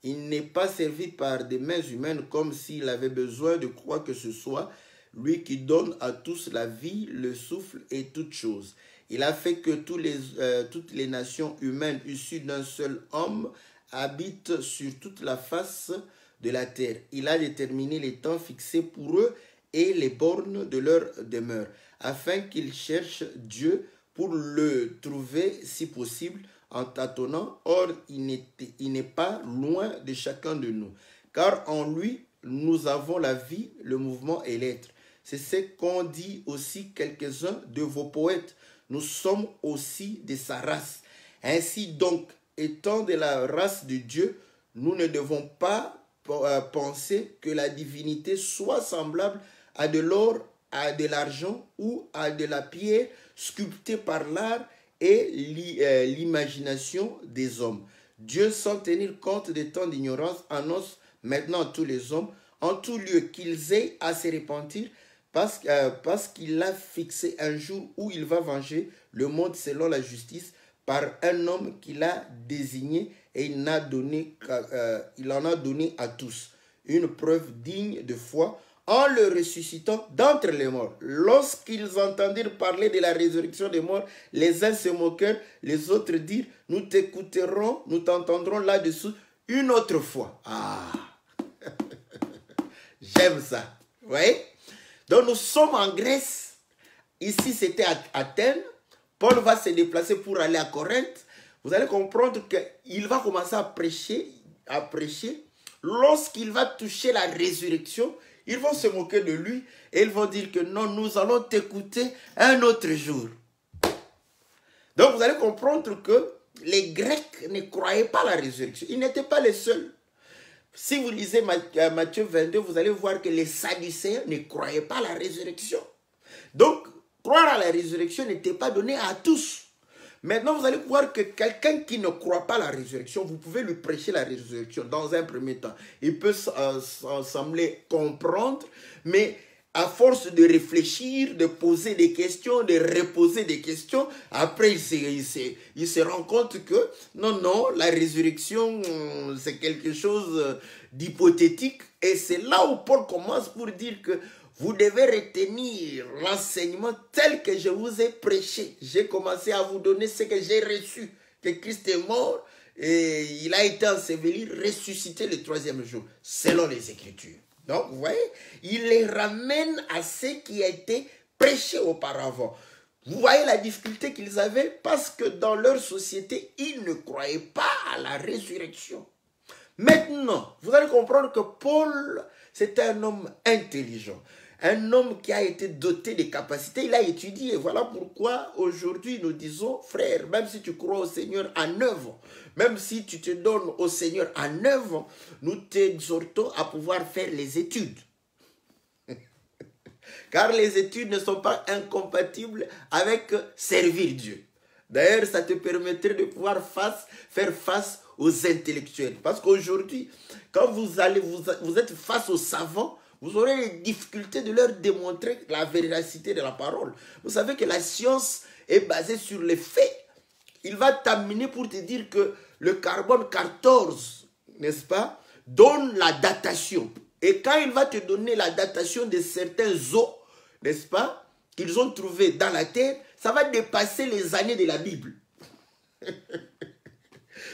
Il n'est pas servi par des mains humaines comme s'il avait besoin de quoi que ce soit. Lui qui donne à tous la vie, le souffle et toutes choses. Il a fait que toutes les nations humaines issues d'un seul homme habitent sur toute la face de la terre. Il a déterminé les temps fixés pour eux et les bornes de leur demeure, afin qu'ils cherchent Dieu pour le trouver si possible en tâtonnant. Or, il n'est pas loin de chacun de nous, car en lui, nous avons la vie, le mouvement et l'être. C'est ce qu'ont dit aussi quelques-uns de vos poètes. Nous sommes aussi de sa race. Ainsi donc, étant de la race de Dieu, nous ne devons pas penser que la divinité soit semblable à de l'or, à de l'argent ou à de la pierre sculptée par l'art et l'imagination des hommes. Dieu, sans tenir compte des temps d'ignorance, annonce maintenant à tous les hommes, en tout lieu, qu'ils aient à se repentir, parce qu'il a fixé un jour où il va venger le monde selon la justice par un homme qu'il a désigné et il en a donné à tous une preuve digne de foi en le ressuscitant d'entre les morts. Lorsqu'ils entendirent parler de la résurrection des morts, les uns se moquèrent, les autres dirent « Nous t'écouterons, nous t'entendrons là-dessous une autre fois. » Ah, j'aime ça. Vous voyez? Donc nous sommes en Grèce. Ici, c'était à Athènes. Paul va se déplacer pour aller à Corinthe. Vous allez comprendre qu'il va commencer à prêcher. Lorsqu'il va toucher la résurrection, ils vont se moquer de lui et ils vont dire que non, nous allons t'écouter un autre jour. Donc vous allez comprendre que les Grecs ne croyaient pas à la résurrection. Ils n'étaient pas les seuls. Si vous lisez Matthieu 22, vous allez voir que les Sadducéens ne croyaient pas à la résurrection. Donc, croire à la résurrection n'était pas donné à tous. Maintenant, vous allez voir que quelqu'un qui ne croit pas à la résurrection, vous pouvez lui prêcher la résurrection dans un premier temps. Il peut sembler comprendre, mais à force de réfléchir, de poser des questions, de reposer des questions, après il se rend compte que non, la résurrection, c'est quelque chose d'hypothétique. Et c'est là où Paul commence pour dire que vous devez retenir l'enseignement tel que je vous ai prêché. J'ai commencé à vous donner ce que j'ai reçu, que Christ est mort et il a été enseveli, ressuscité le troisième jour, selon les Écritures. Donc, vous voyez, il les ramène à ce qui a été prêché auparavant. Vous voyez la difficulté qu'ils avaient parce que dans leur société, ils ne croyaient pas à la résurrection. Maintenant, vous allez comprendre que Paul, c'était un homme intelligent. Un homme qui a été doté de capacités, il a étudié. Voilà pourquoi aujourd'hui nous disons, frère, même si tu crois au Seigneur à 9 ans, même si tu te donnes au Seigneur à 9 ans, nous t'exhortons à pouvoir faire les études. Car les études ne sont pas incompatibles avec servir Dieu. D'ailleurs, ça te permettrait de pouvoir faire face aux intellectuels. Parce qu'aujourd'hui, quand vous êtes face aux savants, vous aurez les difficultés de leur démontrer la véracité de la parole. Vous savez que la science est basée sur les faits. Il va t'amener pour te dire que le carbone 14, n'est-ce pas, donne la datation. Et quand il va te donner la datation de certains os, n'est-ce pas, qu'ils ont trouvés dans la terre, ça va dépasser les années de la Bible.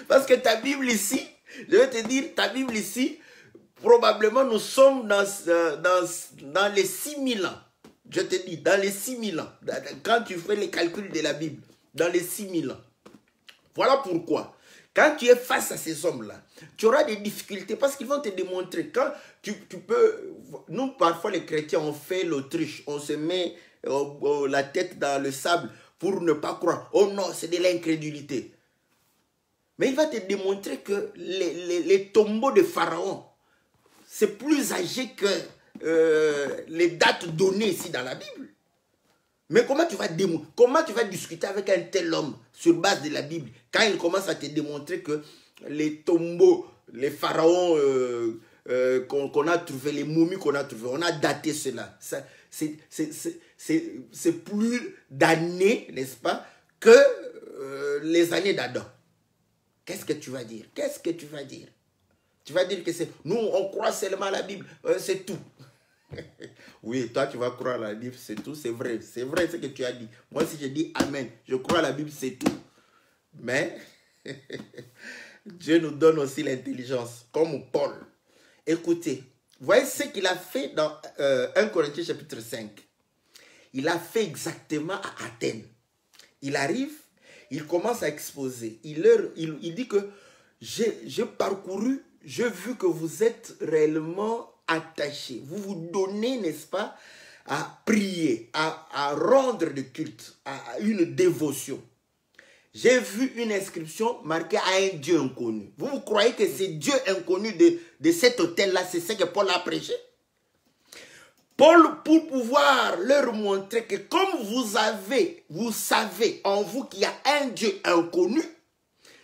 Parce que ta Bible ici, je vais te dire, ta Bible ici, probablement nous sommes dans les 6000 ans. Je te dis, dans les 6000 ans. Quand tu fais les calculs de la Bible, dans les 6000 ans. Voilà pourquoi, quand tu es face à ces hommes-là, tu auras des difficultés parce qu'ils vont te démontrer. Quand tu peux... Nous, parfois, les chrétiens, on fait l'autruche. On se met la tête dans le sable pour ne pas croire. Oh non, c'est de l'incrédulité. Mais il va te démontrer que les tombeaux de Pharaon, c'est plus âgé que les dates données ici dans la Bible. Mais comment tu vas discuter avec un tel homme sur base de la Bible quand il commence à te démontrer que les tombeaux, les pharaons qu'on a trouvés, les momies qu'on a trouvées, on a daté cela. C'est plus d'années, n'est-ce pas, que les années d'Adam. Qu'est-ce que tu vas dire? Qu'est-ce que tu vas dire? Tu vas dire que c'est... Nous, on croit seulement à la Bible, c'est tout. Oui, toi, tu vas croire à la Bible, c'est tout, c'est vrai ce que tu as dit. Moi, si je dis Amen, je crois à la Bible, c'est tout. Mais, Dieu nous donne aussi l'intelligence, comme Paul. Écoutez, voyez ce qu'il a fait dans 1 Corinthiens chapitre 5. Il a fait exactement à Athènes. Il arrive, il commence à exposer. Il dit que j'ai parcouru, j'ai vu que vous êtes réellement attachés. Vous vous donnez, n'est-ce pas, à prier, à rendre le culte, à une dévotion. J'ai vu une inscription marquée à un Dieu inconnu. Vous croyez que c'est Dieu inconnu de cet hôtel-là, c'est ce que Paul a prêché? Paul, pour pouvoir leur montrer que comme vous savez en vous qu'il y a un Dieu inconnu,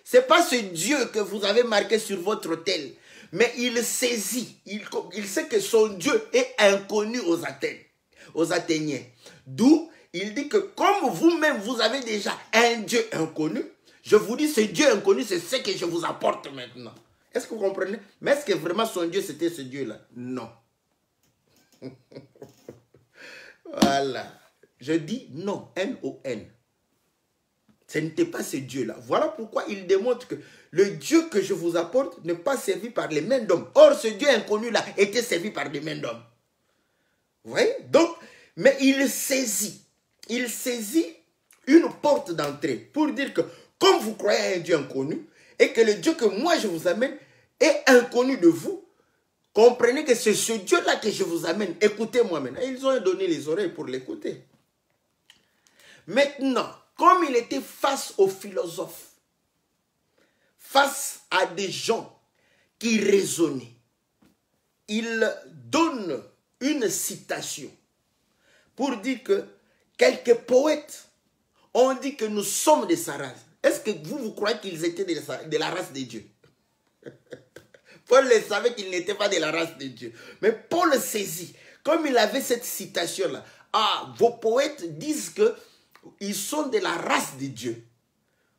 ce n'est pas ce Dieu que vous avez marqué sur votre autel, mais il saisit, il sait que son Dieu est inconnu aux Athéniens. D'où il dit que comme vous-même vous avez déjà un Dieu inconnu, je vous dis ce Dieu inconnu, c'est ce que je vous apporte maintenant. Est-ce que vous comprenez? Mais est-ce que vraiment son Dieu c'était ce Dieu-là? Non. Voilà. Je dis non, N-O-N. Ce n'était pas ce Dieu-là. Voilà pourquoi il démontre que le Dieu que je vous apporte n'est pas servi par les mains d'hommes. Or, ce Dieu inconnu-là était servi par des mains d'hommes. Vous voyez? Donc, mais il saisit une porte d'entrée pour dire que comme vous croyez à un Dieu inconnu et que le Dieu que moi je vous amène est inconnu de vous, comprenez que c'est ce Dieu-là que je vous amène. Écoutez-moi maintenant. Ils ont donné les oreilles pour l'écouter. Maintenant, comme il était face aux philosophes, face à des gens qui raisonnaient, il donne une citation pour dire que quelques poètes ont dit que nous sommes de sa race. Est-ce que vous croyez qu'ils étaient de la race de Dieu? Paul le savait qu'il n'était pas de la race de Dieu. Mais Paul saisit, comme il avait cette citation-là, ah, vos poètes disent qu'ils sont de la race de Dieu.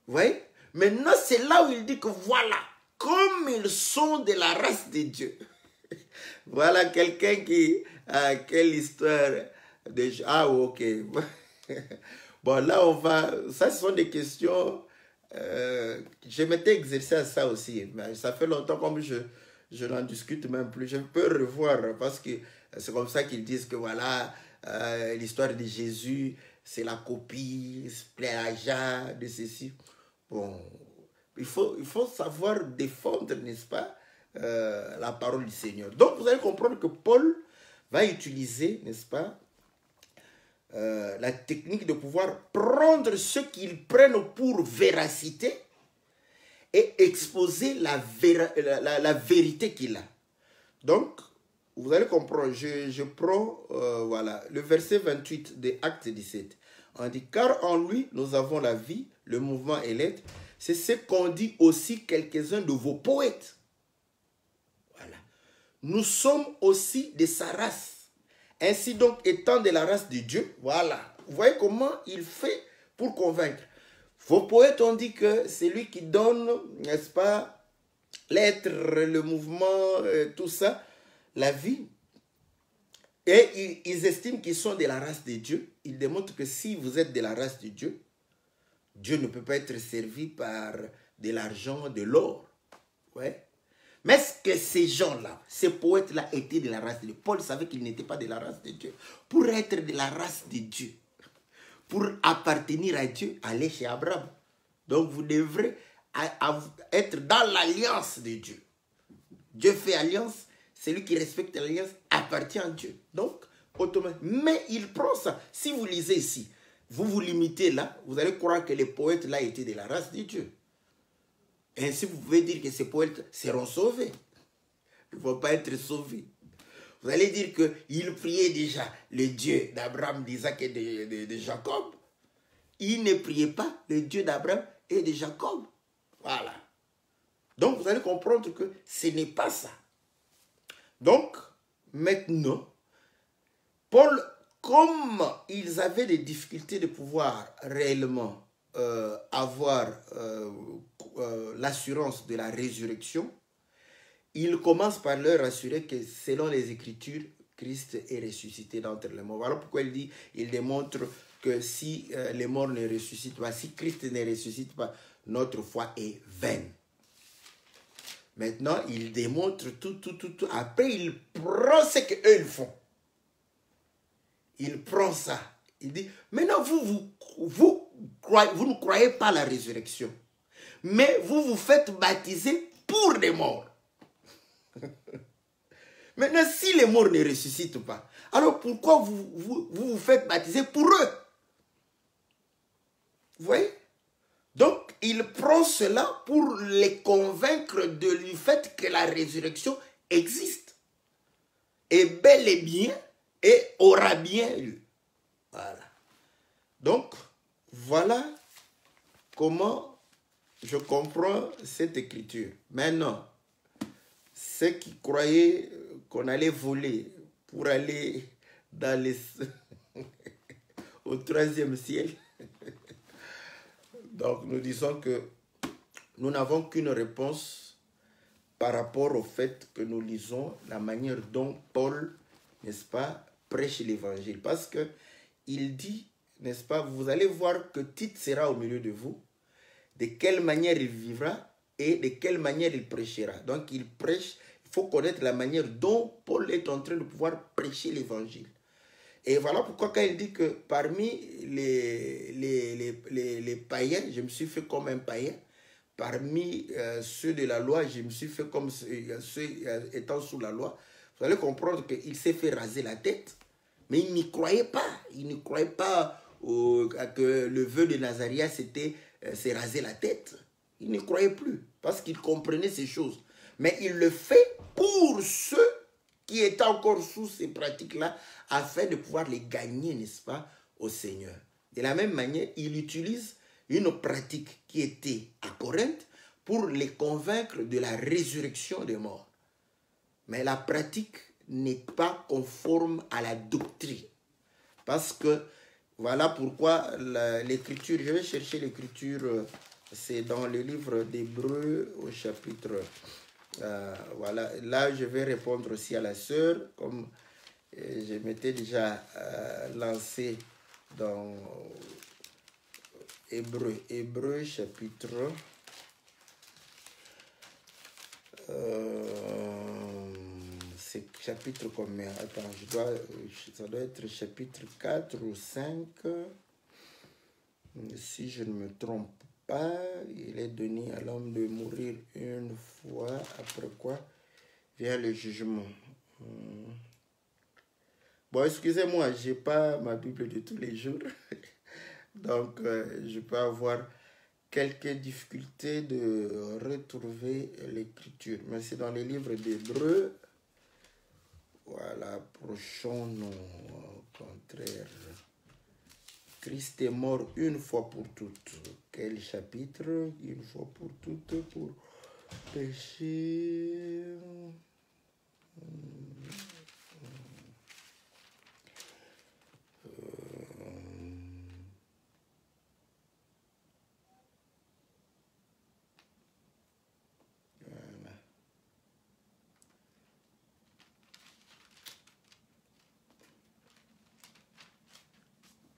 Vous voyez? Maintenant, c'est là où il dit que voilà, comme ils sont de la race de Dieu. Voilà quelqu'un qui... quelle histoire de... Ah, ok. Bon, là, on va... Ça, ce sont des questions... je m'étais exercé à ça aussi. Mais ça fait longtemps comme je n'en discute même plus. Je peux revoir parce que c'est comme ça qu'ils disent que voilà, l'histoire de Jésus, c'est la copie, plagiat de ceci. Bon, il faut savoir défendre, n'est-ce pas, la parole du Seigneur. Donc, vous allez comprendre que Paul va utiliser, n'est-ce pas, la technique de pouvoir prendre ce qu'ils prennent pour véracité et exposer la vérité qu'il a. Donc, vous allez comprendre, je prends voilà, le verset 28 des Actes 17. On dit, car en lui, nous avons la vie, le mouvement et l'être. C'est ce qu'ont dit aussi quelques-uns de vos poètes. Voilà. nous sommes aussi de sa race. Ainsi donc, étant de la race de Dieu, voilà. Vous voyez comment il fait pour convaincre. Vos poètes ont dit que c'est lui qui donne, n'est-ce pas, l'être, le mouvement, tout ça, la vie. Et ils estiment qu'ils sont de la race de Dieu. Ils démontrent que si vous êtes de la race de Dieu, Dieu ne peut pas être servi par de l'argent, de l'or. Ouais. Mais est-ce que ces gens-là, ces poètes-là étaient de la race de Dieu? Paul savait qu'ils n'étaient pas de la race de Dieu. Pour être de la race de Dieu, pour appartenir à Dieu, allez chez Abraham. Donc vous devrez être dans l'alliance de Dieu. Dieu fait alliance, celui qui respecte l'alliance appartient à Dieu. Donc, automatiquement. Mais il prend ça. Si vous lisez ici, vous vous limitez là, vous allez croire que les poètes là étaient de la race de Dieu. Ainsi, vous pouvez dire que ces poètes seront sauvés. Ils ne vont pas être sauvés. Vous allez dire qu'ils priaient déjà le Dieu d'Abraham, d'Isaac et de Jacob. Ils ne priaient pas le Dieu d'Abraham et de Jacob. Voilà. Donc, vous allez comprendre que ce n'est pas ça. Donc, maintenant, Paul, comme ils avaient des difficultés de pouvoir réellement avoir l'assurance de la résurrection, il commence par leur assurer que selon les Écritures, Christ est ressuscité d'entre les morts. Voilà pourquoi il démontre que si les morts ne ressuscitent pas, si Christ ne ressuscite pas, notre foi est vaine. Maintenant, il démontre tout. Après, il prend ce qu'eux ils font. Il prend ça. Il dit, maintenant, vous ne croyez pas à la résurrection. Mais vous vous faites baptiser pour les morts. Maintenant, si les morts ne ressuscitent pas, alors pourquoi vous faites baptiser pour eux? Vous voyez? Donc, il prend cela pour les convaincre du fait que la résurrection existe. Et bel et bien, et aura bien lieu. Voilà. Donc, voilà comment je comprends cette écriture. Maintenant, ceux qui croyaient qu'on allait voler pour aller dans les au troisième ciel, donc nous disons que nous n'avons qu'une réponse par rapport au fait que nous lisons la manière dont Paul, n'est-ce pas, prêche l'évangile. Parce qu'il dit, n'est-ce pas, vous allez voir que Tite sera au milieu de vous, de quelle manière il vivra et de quelle manière il prêchera. Donc il prêche, il faut connaître la manière dont Paul est en train de pouvoir prêcher l'évangile. Et voilà pourquoi quand il dit que parmi les païens, je me suis fait comme un païen, parmi ceux de la loi, je me suis fait comme ceux étant sous la loi, vous allez comprendre qu'il s'est fait raser la tête, mais il n'y croyait pas. Il ne croyait pas que le vœu de Nazaria, c'était se raser la tête. Il ne croyait plus, parce qu'il comprenait ces choses. Mais il le fait pour ceux qui étaient encore sous ces pratiques-là, afin de pouvoir les gagner, n'est-ce pas, au Seigneur. De la même manière, il utilise une pratique qui était à Corinthe pour les convaincre de la résurrection des morts. Mais la pratique n'est pas conforme à la doctrine. Parce que, voilà pourquoi l'écriture, je vais chercher l'écriture, c'est dans le livre d'Hébreux au chapitre... voilà, là je vais répondre aussi à la sœur, comme je m'étais déjà lancé dans Hébreux chapitre c'est chapitre combien? Attends, ça doit être chapitre 4 ou 5, si je ne me trompe pas. Il est donné à l'homme de mourir une fois, après quoi vient le jugement. Bon, excusez-moi, je n'ai pas ma Bible de tous les jours, donc je peux avoir quelques difficultés de retrouver l'écriture, mais c'est dans les livres d'Hébreux. Voilà, prochain nom, au contraire. Christ est mort une fois pour toutes. Quel chapitre? Une fois pour toutes, pour pécher.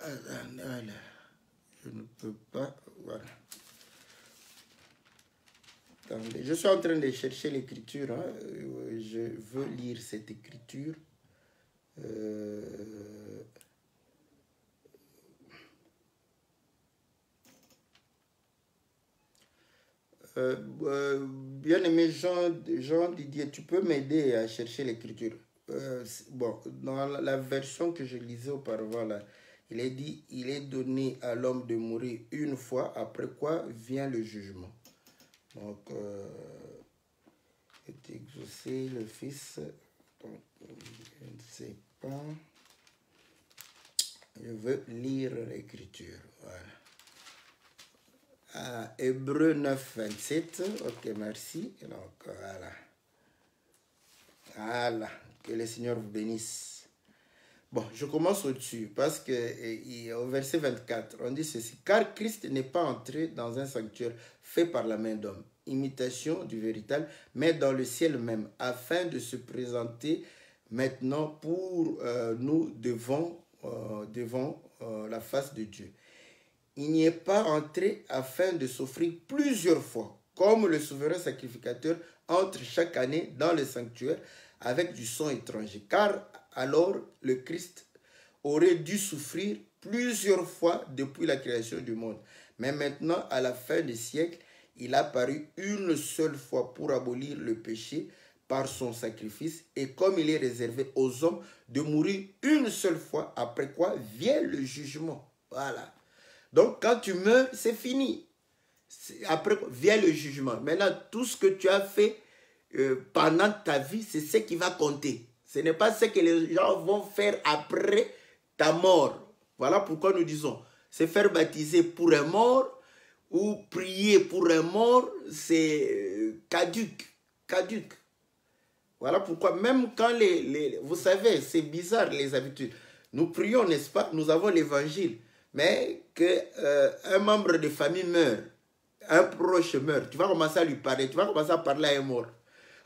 Voilà. Je ne peux pas. Voilà. Attendez, je suis en train de chercher l'écriture. Hein. Je veux lire cette écriture. Bien-aimé Jean Didier, tu peux m'aider à chercher l'écriture. Bon, dans la version que je lisais auparavant, là, il est dit, il est donné à l'homme de mourir une fois, après quoi vient le jugement. Donc, est exaucé le Fils. Donc, je ne sais pas. Je veux lire l'écriture. Voilà. Hébreux 9, 27. Ok, merci. Donc, voilà. Voilà. Que le Seigneur vous bénisse. Bon, je commence au-dessus parce que au verset 24, on dit ceci. Car Christ n'est pas entré dans un sanctuaire fait par la main d'homme, imitation du véritable, mais dans le ciel même, afin de se présenter maintenant pour nous devant la face de Dieu. Il n'y est pas entré afin de s'offrir plusieurs fois, comme le souverain sacrificateur entre chaque année dans le sanctuaire avec du sang étranger. Car alors le Christ aurait dû souffrir plusieurs fois depuis la création du monde. Mais maintenant, à la fin des siècles, il a paru une seule fois pour abolir le péché par son sacrifice, et comme il est réservé aux hommes de mourir une seule fois, après quoi vient le jugement. Voilà. Donc, quand tu meurs, c'est fini. Après, vient le jugement. Maintenant, tout ce que tu as fait pendant ta vie, c'est ce qui va compter. Ce n'est pas ce que les gens vont faire après ta mort. Voilà pourquoi nous disons, se faire baptiser pour un mort ou prier pour un mort, c'est caduc. Voilà pourquoi, même quand vous savez, c'est bizarre les habitudes. Nous prions, n'est-ce pas? Nous avons l'évangile. Mais qu'un membre de famille meurt, un proche meurt, tu vas commencer à lui parler, tu vas commencer à parler à un mort.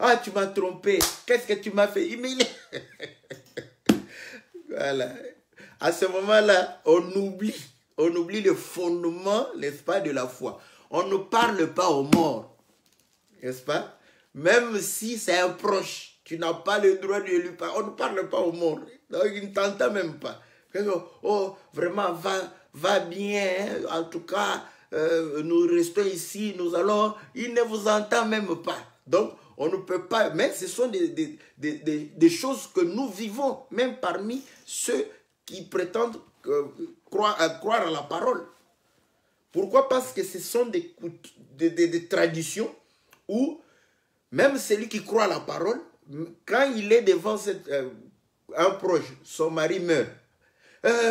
Ah, tu m'as trompé, qu'est-ce que tu m'as fait? Voilà. À ce moment-là, on oublie le fondement, n'est-ce pas, de la foi. On ne parle pas aux morts, n'est-ce pas? Même si c'est un proche, tu n'as pas le droit de lui parler. On ne parle pas aux morts. Donc, il ne t'entend même pas. Oh, vraiment, va bien. En tout cas, nous restons ici, nous allons. Il ne vous entend même pas. Donc, on ne peut pas. Mais ce sont des choses que nous vivons, même parmi ceux qui prétendent croire à la parole. Pourquoi? Parce que ce sont des traditions où même celui qui croit à la parole, quand il est devant un proche, son mari meurt.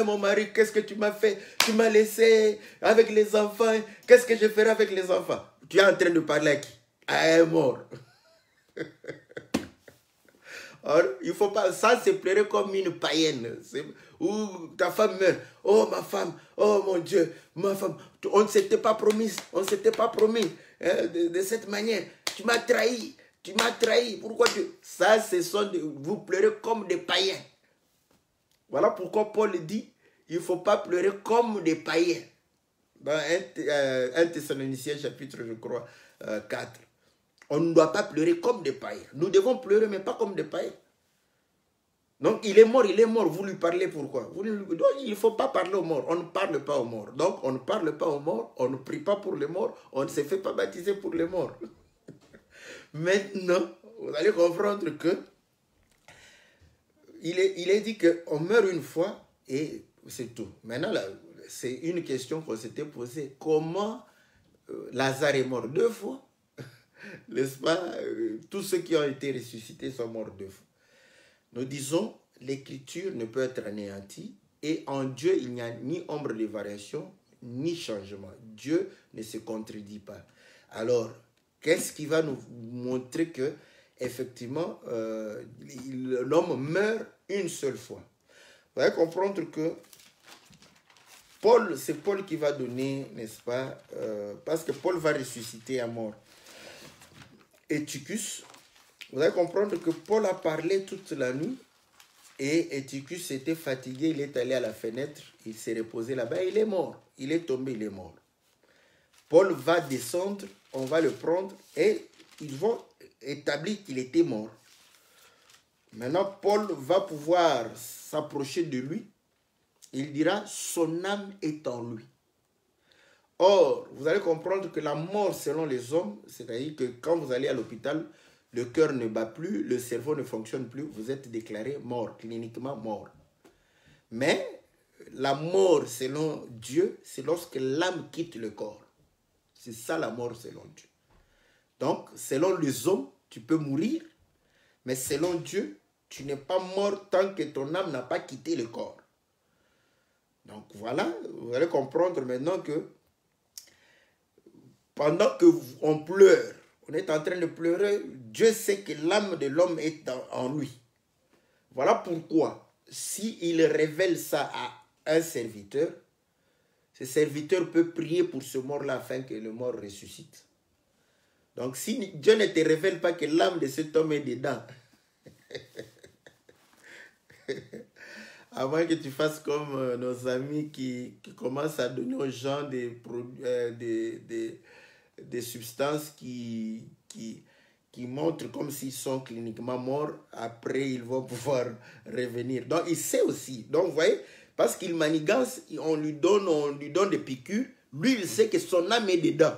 Mon mari, qu'est-ce que tu m'as fait? Tu m'as laissé avec les enfants. Qu'est-ce que je ferai avec les enfants? Tu es en train de parler à qui? À un mort. Alors, il faut pas, ça c'est pleurer comme une païenne. Ou ta femme meurt. Oh ma femme, oh mon Dieu, ma femme, on ne s'était pas promis, hein, de cette manière. Tu m'as trahi, Pourquoi ça, vous pleurez comme des païens. Voilà pourquoi Paul dit, il ne faut pas pleurer comme des païens. Dans 1 Thessaloniciens chapitre, je crois, 4. On ne doit pas pleurer comme des païens. Nous devons pleurer, mais pas comme des païens. Donc, il est mort, vous lui parlez pourquoi? Il ne faut pas parler aux morts, on ne parle pas aux morts. Donc, on ne parle pas aux morts, on ne prie pas pour les morts, on ne se fait pas baptiser pour les morts. Maintenant, vous allez comprendre que il est dit qu'on meurt une fois et c'est tout. Maintenant, c'est une question qu'on s'était posée. Comment Lazare est mort 2 fois? N'est-ce pas? Tous ceux qui ont été ressuscités sont morts 2 fois. Nous disons, l'écriture ne peut être anéantie et en Dieu, il n'y a ni ombre de variation, ni changement. Dieu ne se contredit pas. Alors, qu'est-ce qui va nous montrer que, effectivement, l'homme meurt une seule fois? Vous allez comprendre que c'est Paul qui va donner, n'est-ce pas, parce que Paul va ressusciter à mort Eutychus. Vous allez comprendre que Paul a parlé toute la nuit Et Eutychus était fatigué, il est allé à la fenêtre, il s'est reposé là-bas, il est mort. Il est tombé, il est mort. Paul va descendre, on va le prendre et ils vont établir qu'il était mort. Maintenant, Paul va pouvoir s'approcher de lui. Il dira, son âme est en lui. Or, vous allez comprendre que la mort selon les hommes, c'est-à-dire que quand vous allez à l'hôpital, le cœur ne bat plus, le cerveau ne fonctionne plus, vous êtes déclaré mort, cliniquement mort. Mais la mort selon Dieu, c'est lorsque l'âme quitte le corps. C'est ça la mort selon Dieu. Donc, selon les hommes, tu peux mourir, mais selon Dieu, tu n'es pas mort tant que ton âme n'a pas quitté le corps. Donc voilà, vous allez comprendre maintenant que pendant qu'on pleure, on est en train de pleurer, Dieu sait que l'âme de l'homme est en lui. Voilà pourquoi, s'il révèle ça à un serviteur, ce serviteur peut prier pour ce mort-là afin que le mort ressuscite. Donc si Dieu ne te révèle pas que l'âme de cet homme est dedans, avant que tu fasses comme nos amis qui commencent à donner aux gens des substances qui montrent comme s'ils sont cliniquement morts, après ils vont pouvoir revenir. Donc il sait aussi. Donc vous voyez, parce qu'il manigance, on lui donne des piqûres, lui il sait que son âme est dedans.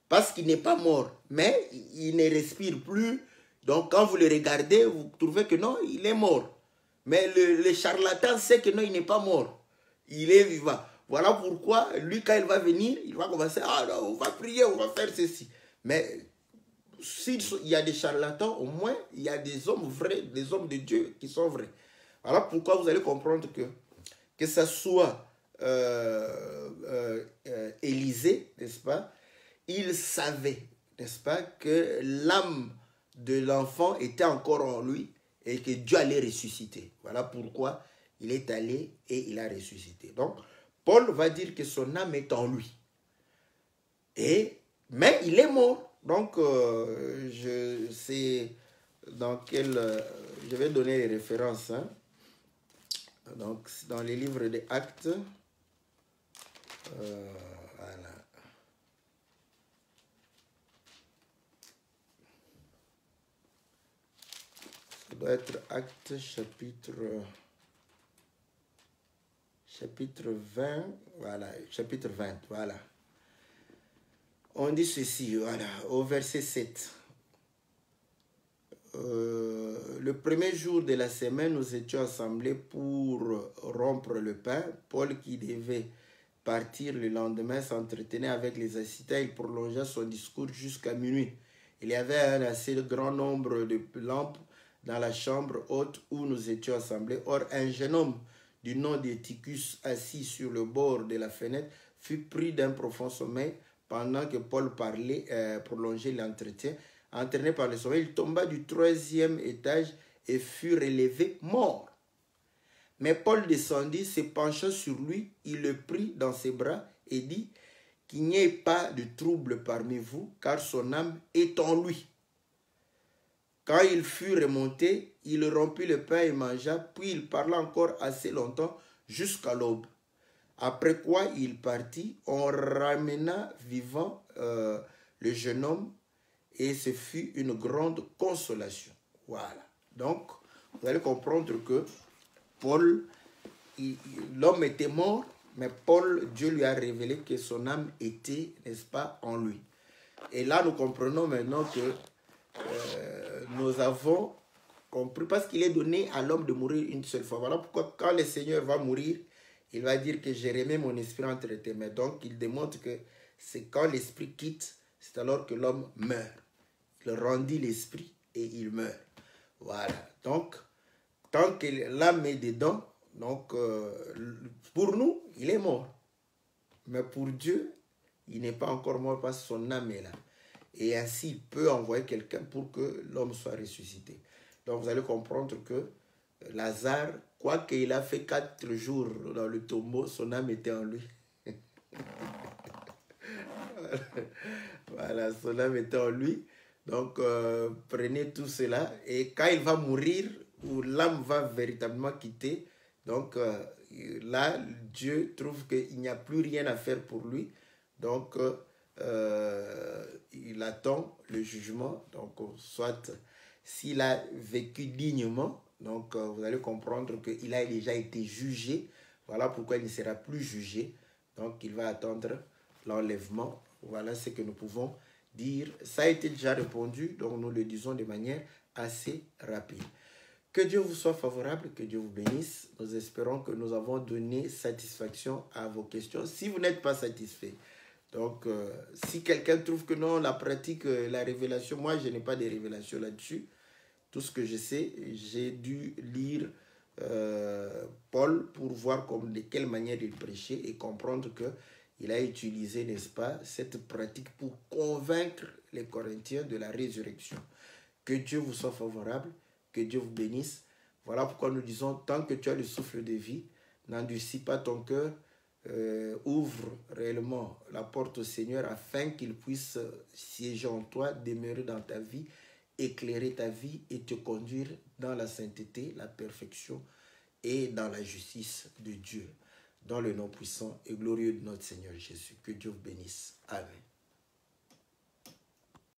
Parce qu'il n'est pas mort, mais il ne respire plus. Donc quand vous le regardez, vous trouvez que non, il est mort. Mais le charlatan sait que non, il n'est pas mort. Il est vivant. Voilà pourquoi, lui, quand il va venir, il va commencer, ah non, on va prier, on va faire ceci. Mais s'il y a des charlatans, au moins, il y a des hommes vrais, des hommes de Dieu qui sont vrais. Voilà pourquoi vous allez comprendre que ça soit Élisée, n'est-ce pas? Il savait, n'est-ce pas, que l'âme de l'enfant était encore en lui et que Dieu allait ressusciter. Voilà pourquoi il est allé et il a ressuscité. Donc, Paul va dire que son âme est en lui. Mais il est mort. Donc, je sais dans quel... je vais donner les références. Hein. Donc, dans les livres des Actes. Voilà. Ça doit être Actes chapitre 20, voilà, chapitre 20, voilà. On dit ceci, voilà, au verset 7. Le premier jour de la semaine, nous étions assemblés pour rompre le pain. Paul, qui devait partir le lendemain, s'entretenait avec les assistants. Il prolongea son discours jusqu'à minuit. Il y avait un assez grand nombre de lampes dans la chambre haute où nous étions assemblés. Or, un jeune homme du nom d'Eutychus, assis sur le bord de la fenêtre, fut pris d'un profond sommeil pendant que Paul parlait, prolongeait l'entretien. Entraîné par le sommeil, il tomba du 3e étage et fut relevé mort. Mais Paul descendit, se pencha sur lui, il le prit dans ses bras et dit qu'il n'y ait pas de trouble parmi vous, car son âme est en lui. Quand il fut remonté, il rompit le pain et mangea, puis il parla encore assez longtemps jusqu'à l'aube. Après quoi il partit, on ramena vivant le jeune homme et ce fut une grande consolation. Voilà. Donc, vous allez comprendre que Paul, l'homme était mort, mais Paul, Dieu lui a révélé que son âme était, n'est-ce pas, en lui. Et là, nous comprenons maintenant que nous avons compris, parce qu'il est donné à l'homme de mourir une seule fois. Voilà pourquoi quand le Seigneur va mourir, il va dire que j'ai remis mon esprit entre tes mains. Donc, il démontre que c'est quand l'esprit quitte, c'est alors que l'homme meurt. Il rendit l'esprit et il meurt. Voilà. Donc, tant que l'âme est dedans, donc, pour nous, il est mort. Mais pour Dieu, il n'est pas encore mort parce que son âme est là. Et ainsi, il peut envoyer quelqu'un pour que l'homme soit ressuscité. Donc, vous allez comprendre que Lazare, quoiqu'il a fait 4 jours dans le tombeau, son âme était en lui. Voilà, son âme était en lui. Donc, prenez tout cela. Et quand il va mourir, où l'âme va véritablement quitter. Donc là, Dieu trouve qu'il n'y a plus rien à faire pour lui. Donc il attend le jugement. Donc soit s'il a vécu dignement, donc vous allez comprendre qu'il a déjà été jugé. Voilà pourquoi il ne sera plus jugé. Donc il va attendre l'enlèvement. Voilà ce que nous pouvons dire. Ça a été déjà répondu, donc nous le disons de manière assez rapide. Que Dieu vous soit favorable, que Dieu vous bénisse. Nous espérons que nous avons donné satisfaction à vos questions. Si vous n'êtes pas satisfait, donc si quelqu'un trouve que non, la pratique, la révélation, moi je n'ai pas de révélation là-dessus. Tout ce que je sais, j'ai dû lire Paul pour voir de quelle manière il prêchait et comprendre qu'il a utilisé, n'est-ce pas, cette pratique pour convaincre les Corinthiens de la résurrection. Que Dieu vous soit favorable, que Dieu vous bénisse. Voilà pourquoi nous disons, tant que tu as le souffle de vie, n'endurcis pas ton cœur, ouvre réellement la porte au Seigneur afin qu'il puisse siéger en toi, demeurer dans ta vie, éclairer ta vie et te conduire dans la sainteté, la perfection et dans la justice de Dieu. Dans le nom puissant et glorieux de notre Seigneur Jésus. Que Dieu vous bénisse. Amen.